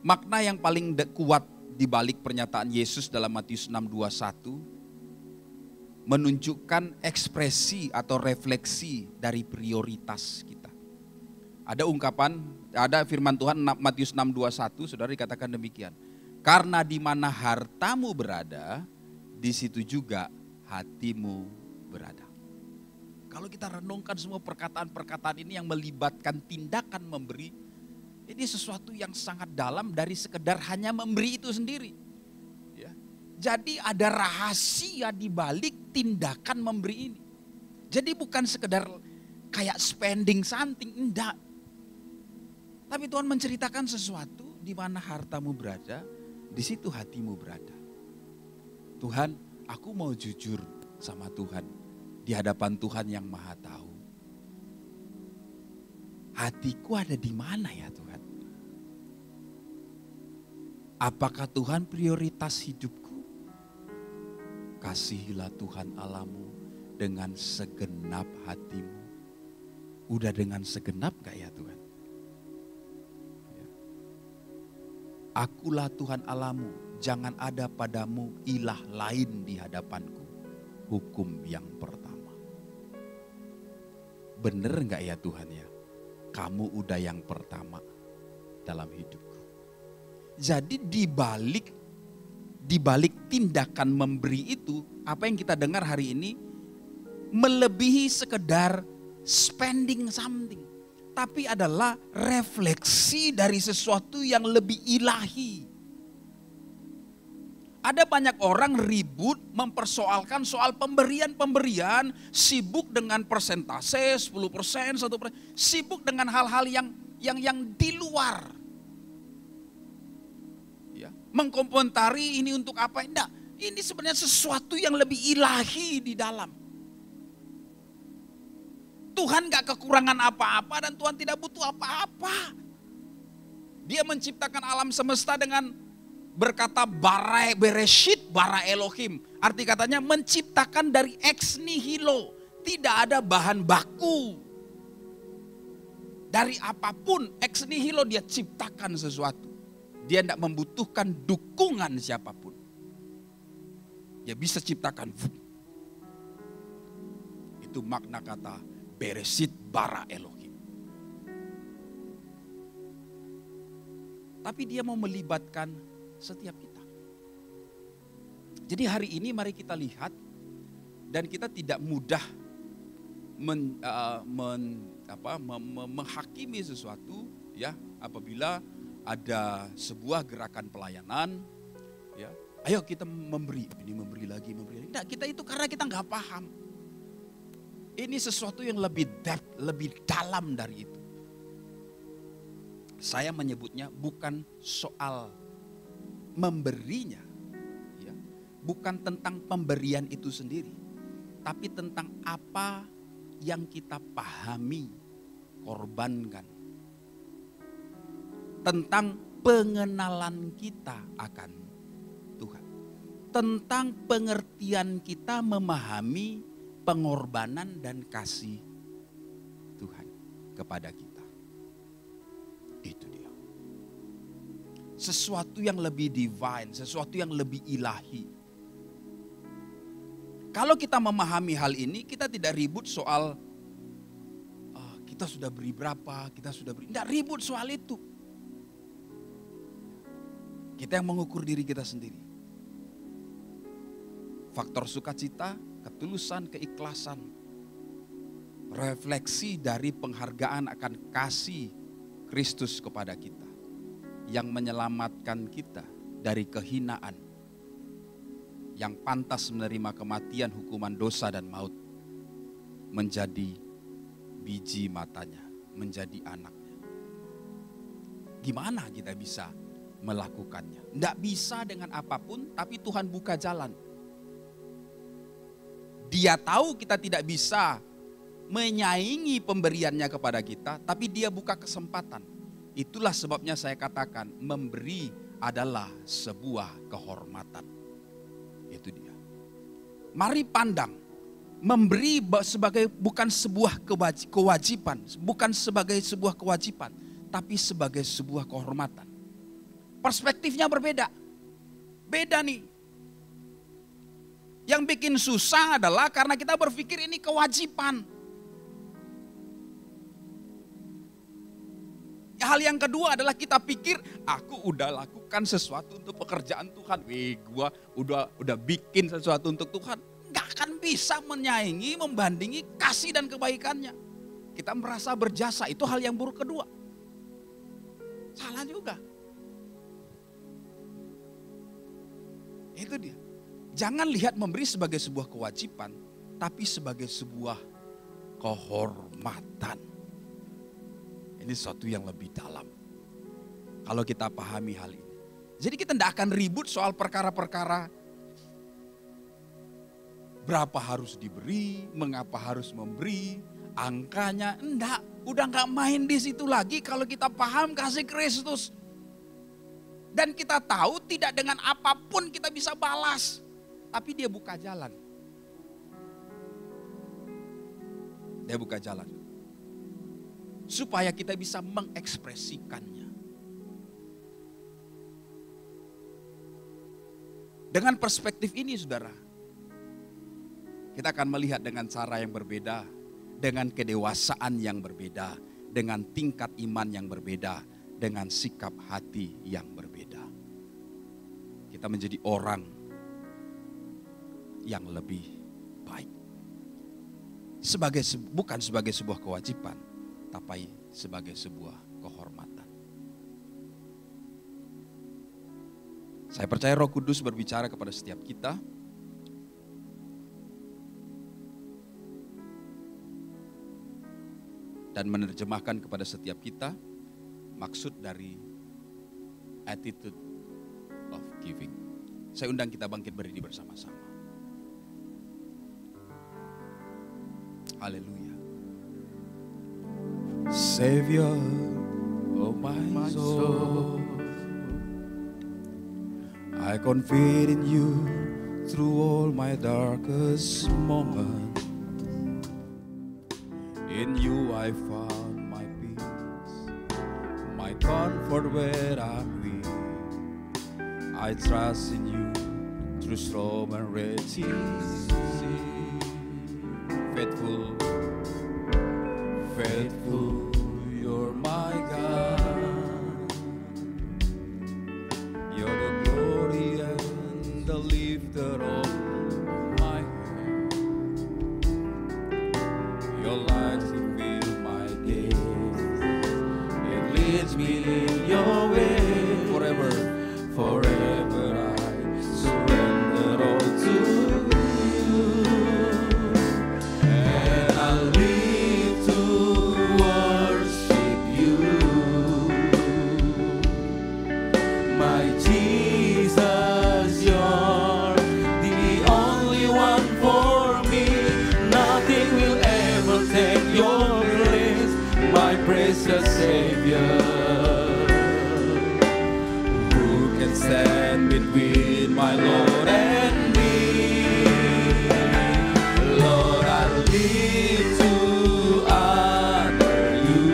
makna yang paling kuat di balik pernyataan Yesus dalam Matius 6:21 menunjukkan ekspresi atau refleksi dari prioritas kita. Ada ungkapan, ada firman Tuhan Matius 6:21, saudara, dikatakan demikian. Karena di mana hartamu berada, di situ juga hatimu berada. Kalau kita renungkan semua perkataan-perkataan ini yang melibatkan tindakan memberi, ini sesuatu yang sangat dalam dari sekedar hanya memberi itu sendiri. Ya. Jadi ada rahasia di balik tindakan memberi ini. Jadi bukan sekedar kayak spending something, enggak. Tapi Tuhan menceritakan sesuatu, di mana hartamu berada, di situ hatimu berada. Tuhan, aku mau jujur sama Tuhan di hadapan Tuhan yang Maha Tahu. Hatiku ada di mana ya Tuhan? Apakah Tuhan prioritas hidupku? Kasihilah Tuhan Allahmu dengan segenap hatimu. Udah dengan segenap gak ya Tuhan? Akulah Tuhan Allahmu, jangan ada padamu ilah lain di hadapanku. Hukum yang pertama. Bener gak ya Tuhan ya? Kamu udah yang pertama dalam hidupku. Jadi di balik tindakan memberi itu, apa yang kita dengar hari ini melebihi sekedar spending something. Tapi adalah refleksi dari sesuatu yang lebih ilahi. Ada banyak orang ribut mempersoalkan soal pemberian-pemberian, sibuk dengan persentase 10%, 1%, sibuk dengan hal-hal yang di luar. Ya, mengkomentari ini untuk apa? Enggak, ini sebenarnya sesuatu yang lebih ilahi di dalam. Tuhan gak kekurangan apa-apa dan Tuhan tidak butuh apa-apa. Dia menciptakan alam semesta dengan berkata bereshit bara Elohim. Arti katanya menciptakan dari ex nihilo. Tidak ada bahan baku. Dari apapun ex nihilo dia ciptakan sesuatu. Dia tidak membutuhkan dukungan siapapun. Dia bisa ciptakan. Itu makna kata bereshit bara Elohim. Tapi dia mau melibatkan setiap kita. Jadi hari ini mari kita lihat dan kita tidak mudah menghakimi sesuatu ya apabila ada sebuah gerakan pelayanan ya. Ayo kita memberi, ini memberi lagi. Nah, kita itu karena kita nggak paham. Ini sesuatu yang lebih depth, lebih dalam dari itu. Saya menyebutnya bukan soal memberinya, ya, bukan tentang pemberian itu sendiri, tapi tentang apa yang kita pahami, korbankan, tentang pengenalan kita akan Tuhan, tentang pengertian kita memahami pengorbanan dan kasih Tuhan kepada kita. Itu dia. Sesuatu yang lebih divine, sesuatu yang lebih ilahi. Kalau kita memahami hal ini, kita tidak ribut soal kita sudah beri berapa, kita sudah beri. Tidak ribut soal itu. Kita yang mengukur diri kita sendiri. Faktor sukacita, ketulusan, keikhlasan, refleksi dari penghargaan akan kasih Kristus kepada kita yang menyelamatkan kita dari kehinaan, yang pantas menerima kematian, hukuman dosa dan maut, menjadi biji matanya, menjadi anaknya. Gimana kita bisa melakukannya? Tidak bisa dengan apapun, tapi Tuhan buka jalan. Dia tahu kita tidak bisa menyaingi pemberiannya kepada kita, tapi dia buka kesempatan. Itulah sebabnya saya katakan memberi adalah sebuah kehormatan. Itu dia. Mari pandang, memberi sebagai bukan sebuah kewajiban, bukan sebagai sebuah kewajiban, tapi sebagai sebuah kehormatan. Perspektifnya berbeda. Beda nih. Yang bikin susah adalah karena kita berpikir ini kewajiban. Hal yang kedua adalah kita pikir, aku udah lakukan sesuatu untuk pekerjaan Tuhan. Gua udah bikin sesuatu untuk Tuhan. Gak akan bisa menyaingi, membandingi kasih dan kebaikannya. Kita merasa berjasa, itu hal yang buruk kedua. Salah juga. Itu dia. Jangan lihat memberi sebagai sebuah kewajiban, tapi sebagai sebuah kehormatan. Ini sesuatu yang lebih dalam. Kalau kita pahami hal ini. Jadi kita tidak akan ribut soal perkara-perkara. Berapa harus diberi, mengapa harus memberi, angkanya. Enggak, udah gak main di situ lagi kalau kita paham kasih Kristus. Dan kita tahu tidak dengan apapun kita bisa balas. Tapi dia buka jalan. Dia buka jalan. Supaya kita bisa mengekspresikannya. Dengan perspektif ini saudara. Kita akan melihat dengan cara yang berbeda. Dengan kedewasaan yang berbeda. Dengan tingkat iman yang berbeda. Dengan sikap hati yang berbeda. Kita menjadi orang yang lebih baik. Bukan sebagai sebuah kewajiban, tapi sebagai sebuah kehormatan. Saya percaya Roh Kudus berbicara kepada setiap kita. Dan menerjemahkan kepada setiap kita maksud dari attitude of giving. Saya undang kita bangkit berdiri bersama-sama. Haleluya. Savior of my soul, I confide in you through all my darkest moments. In you I found my peace, my comfort where I'm weak. I trust in you through storm and raging sea. Faithful, faithful, you're my God. You're the glory and the lifter of my head. Your light will fill my days. It leads me in your way. Forever, forever I surrender all to you. Precious Savior, who can stand between my Lord and me? Lord, I live to honor you,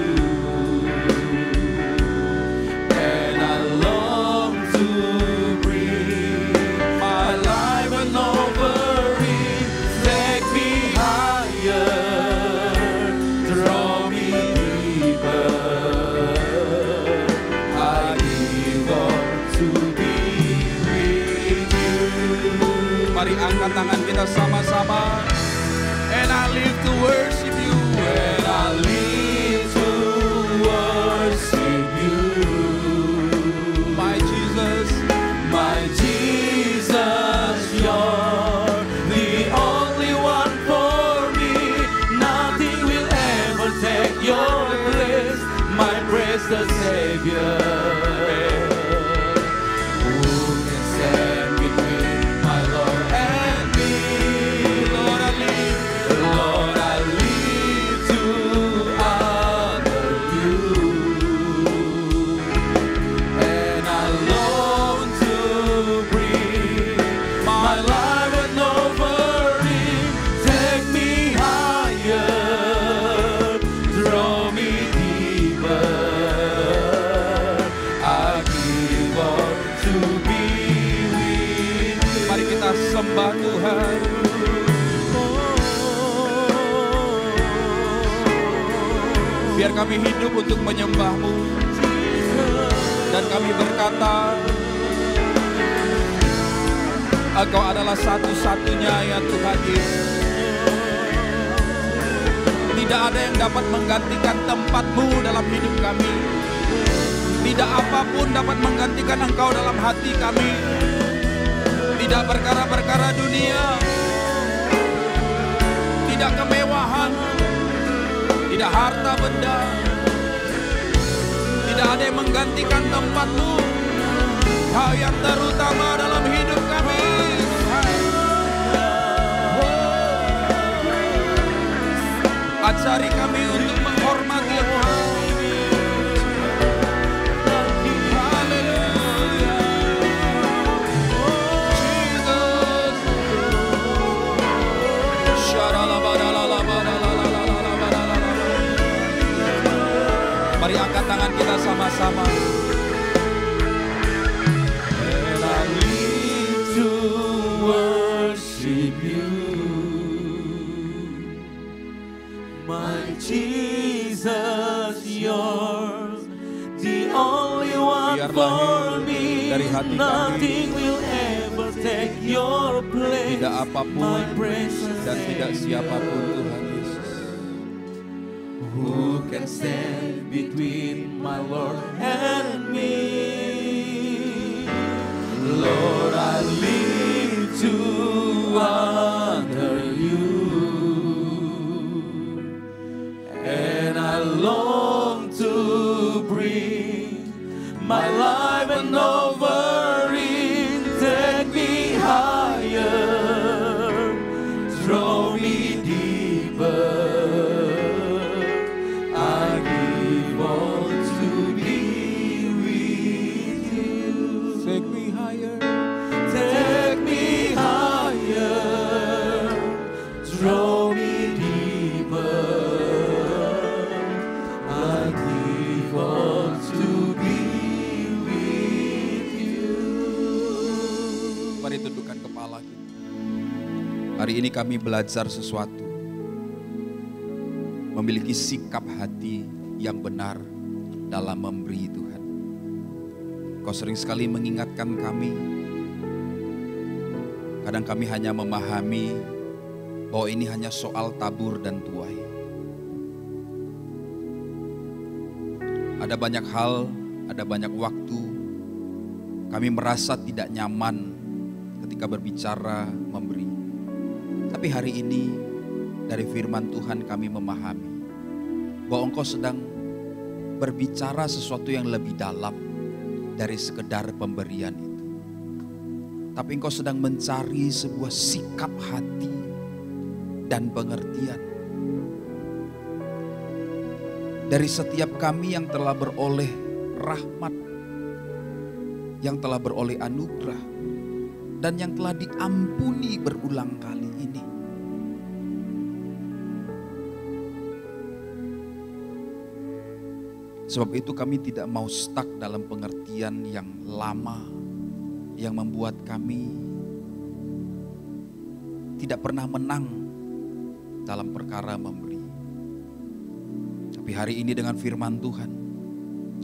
and I long to bring my life an offering. Take me higher, draw me. Mari angkat tangan kita sama-sama. And I live to worship you. And I live to worship you. My Jesus, you're the only one for me. Nothing will ever take your place, my precious Savior. Lord, I live to kita sembah Tuhan. Biar kami hidup untuk menyembah-Mu. Dan kami berkata, Engkau adalah satu-satunya ya Tuhan Yesus. Tidak ada yang dapat menggantikan tempat-Mu dalam hidup kami. Tidak apapun dapat menggantikan Engkau dalam hati kami. Tidak perkara-perkara dunia, tidak kemewahan, tidak harta benda, tidak ada yang menggantikan tempat-Mu. Hal yang terutama dalam hidup kami. Ajari kami untuk menghormati Engkau. Mari angkat tangan kita sama-sama. And I live to worship you, my Jesus, yours, the only one for me. Dari hati Nothing kami, will ever take your place. tidak apapun dan tidak siapapun Tuhan Yesus. Who can stand between my Lord and me? Lord, I live to honor you, and I long to bring my life and offering. Take me higher, draw me deeper. Hari ini kami belajar sesuatu. Memiliki sikap hati yang benar dalam memberi Tuhan. Kau sering sekali mengingatkan kami. Kadang kami hanya memahami bahwa ini hanya soal tabur dan tuai. Ada banyak hal, ada banyak waktu kami merasa tidak nyaman ketika berbicara memberi. Tapi hari ini dari firman Tuhan kami memahami bahwa Engkau sedang berbicara sesuatu yang lebih dalam dari sekedar pemberian itu. Tapi Engkau sedang mencari sebuah sikap hati dan pengertian dari setiap kami yang telah beroleh rahmat, yang telah beroleh anugerah, dan yang telah diampuni berulang kali ini. Sebab itu kami tidak mau stuck dalam pengertian yang lama, yang membuat kami tidak pernah menang dalam perkara memberi. Tapi hari ini dengan firman Tuhan,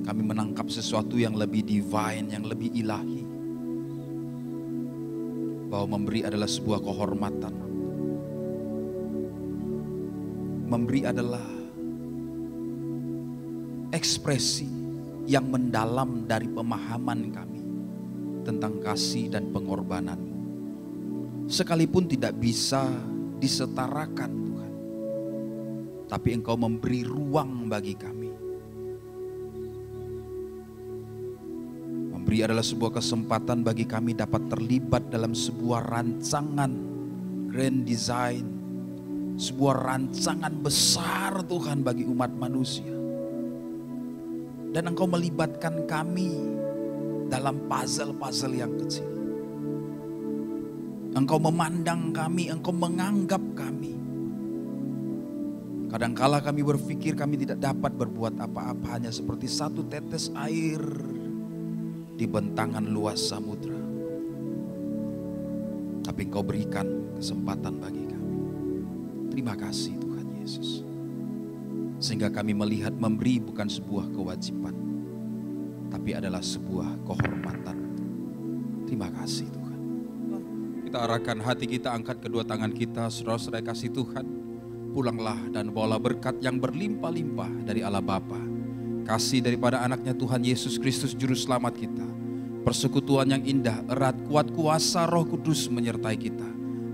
kami menangkap sesuatu yang lebih divine, yang lebih ilahi. Bahwa memberi adalah sebuah kehormatan. Memberi adalah ekspresi yang mendalam dari pemahaman kami tentang kasih dan pengorbanan-Mu. Sekalipun tidak bisa disetarakan Tuhan, tapi Engkau memberi ruang bagi kami. Memberi adalah sebuah kesempatan bagi kami dapat terlibat dalam sebuah rancangan grand design, sebuah rancangan besar Tuhan bagi umat manusia. Dan Engkau melibatkan kami dalam puzzle-puzzle yang kecil. Engkau memandang kami, Engkau menganggap kami. Kadangkala kami berpikir kami tidak dapat berbuat apa-apa, hanya seperti satu tetes air di bentangan luas samudra. Tapi tapi Engkau berikan kesempatan bagi kami. Terima kasih Tuhan Yesus. Sehingga kami melihat memberi bukan sebuah kewajiban, tapi adalah sebuah kehormatan. Terima kasih Tuhan. Kita arahkan hati kita, angkat kedua tangan kita, saudara-saudara kasih Tuhan. Pulanglah dan bawalah berkat yang berlimpah-limpah dari Allah Bapa, kasih daripada anaknya Tuhan Yesus Kristus Juru Selamat kita, persekutuan yang indah, erat, kuat kuasa Roh Kudus menyertai kita.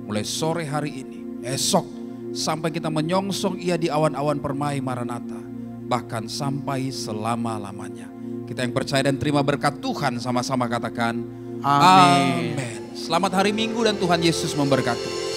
Mulai sore hari ini, esok, sampai kita menyongsong Ia di awan-awan permai Maranatha, bahkan sampai selama-lamanya. Kita yang percaya dan terima berkat Tuhan sama-sama katakan, Amin. Selamat hari Minggu dan Tuhan Yesus memberkati.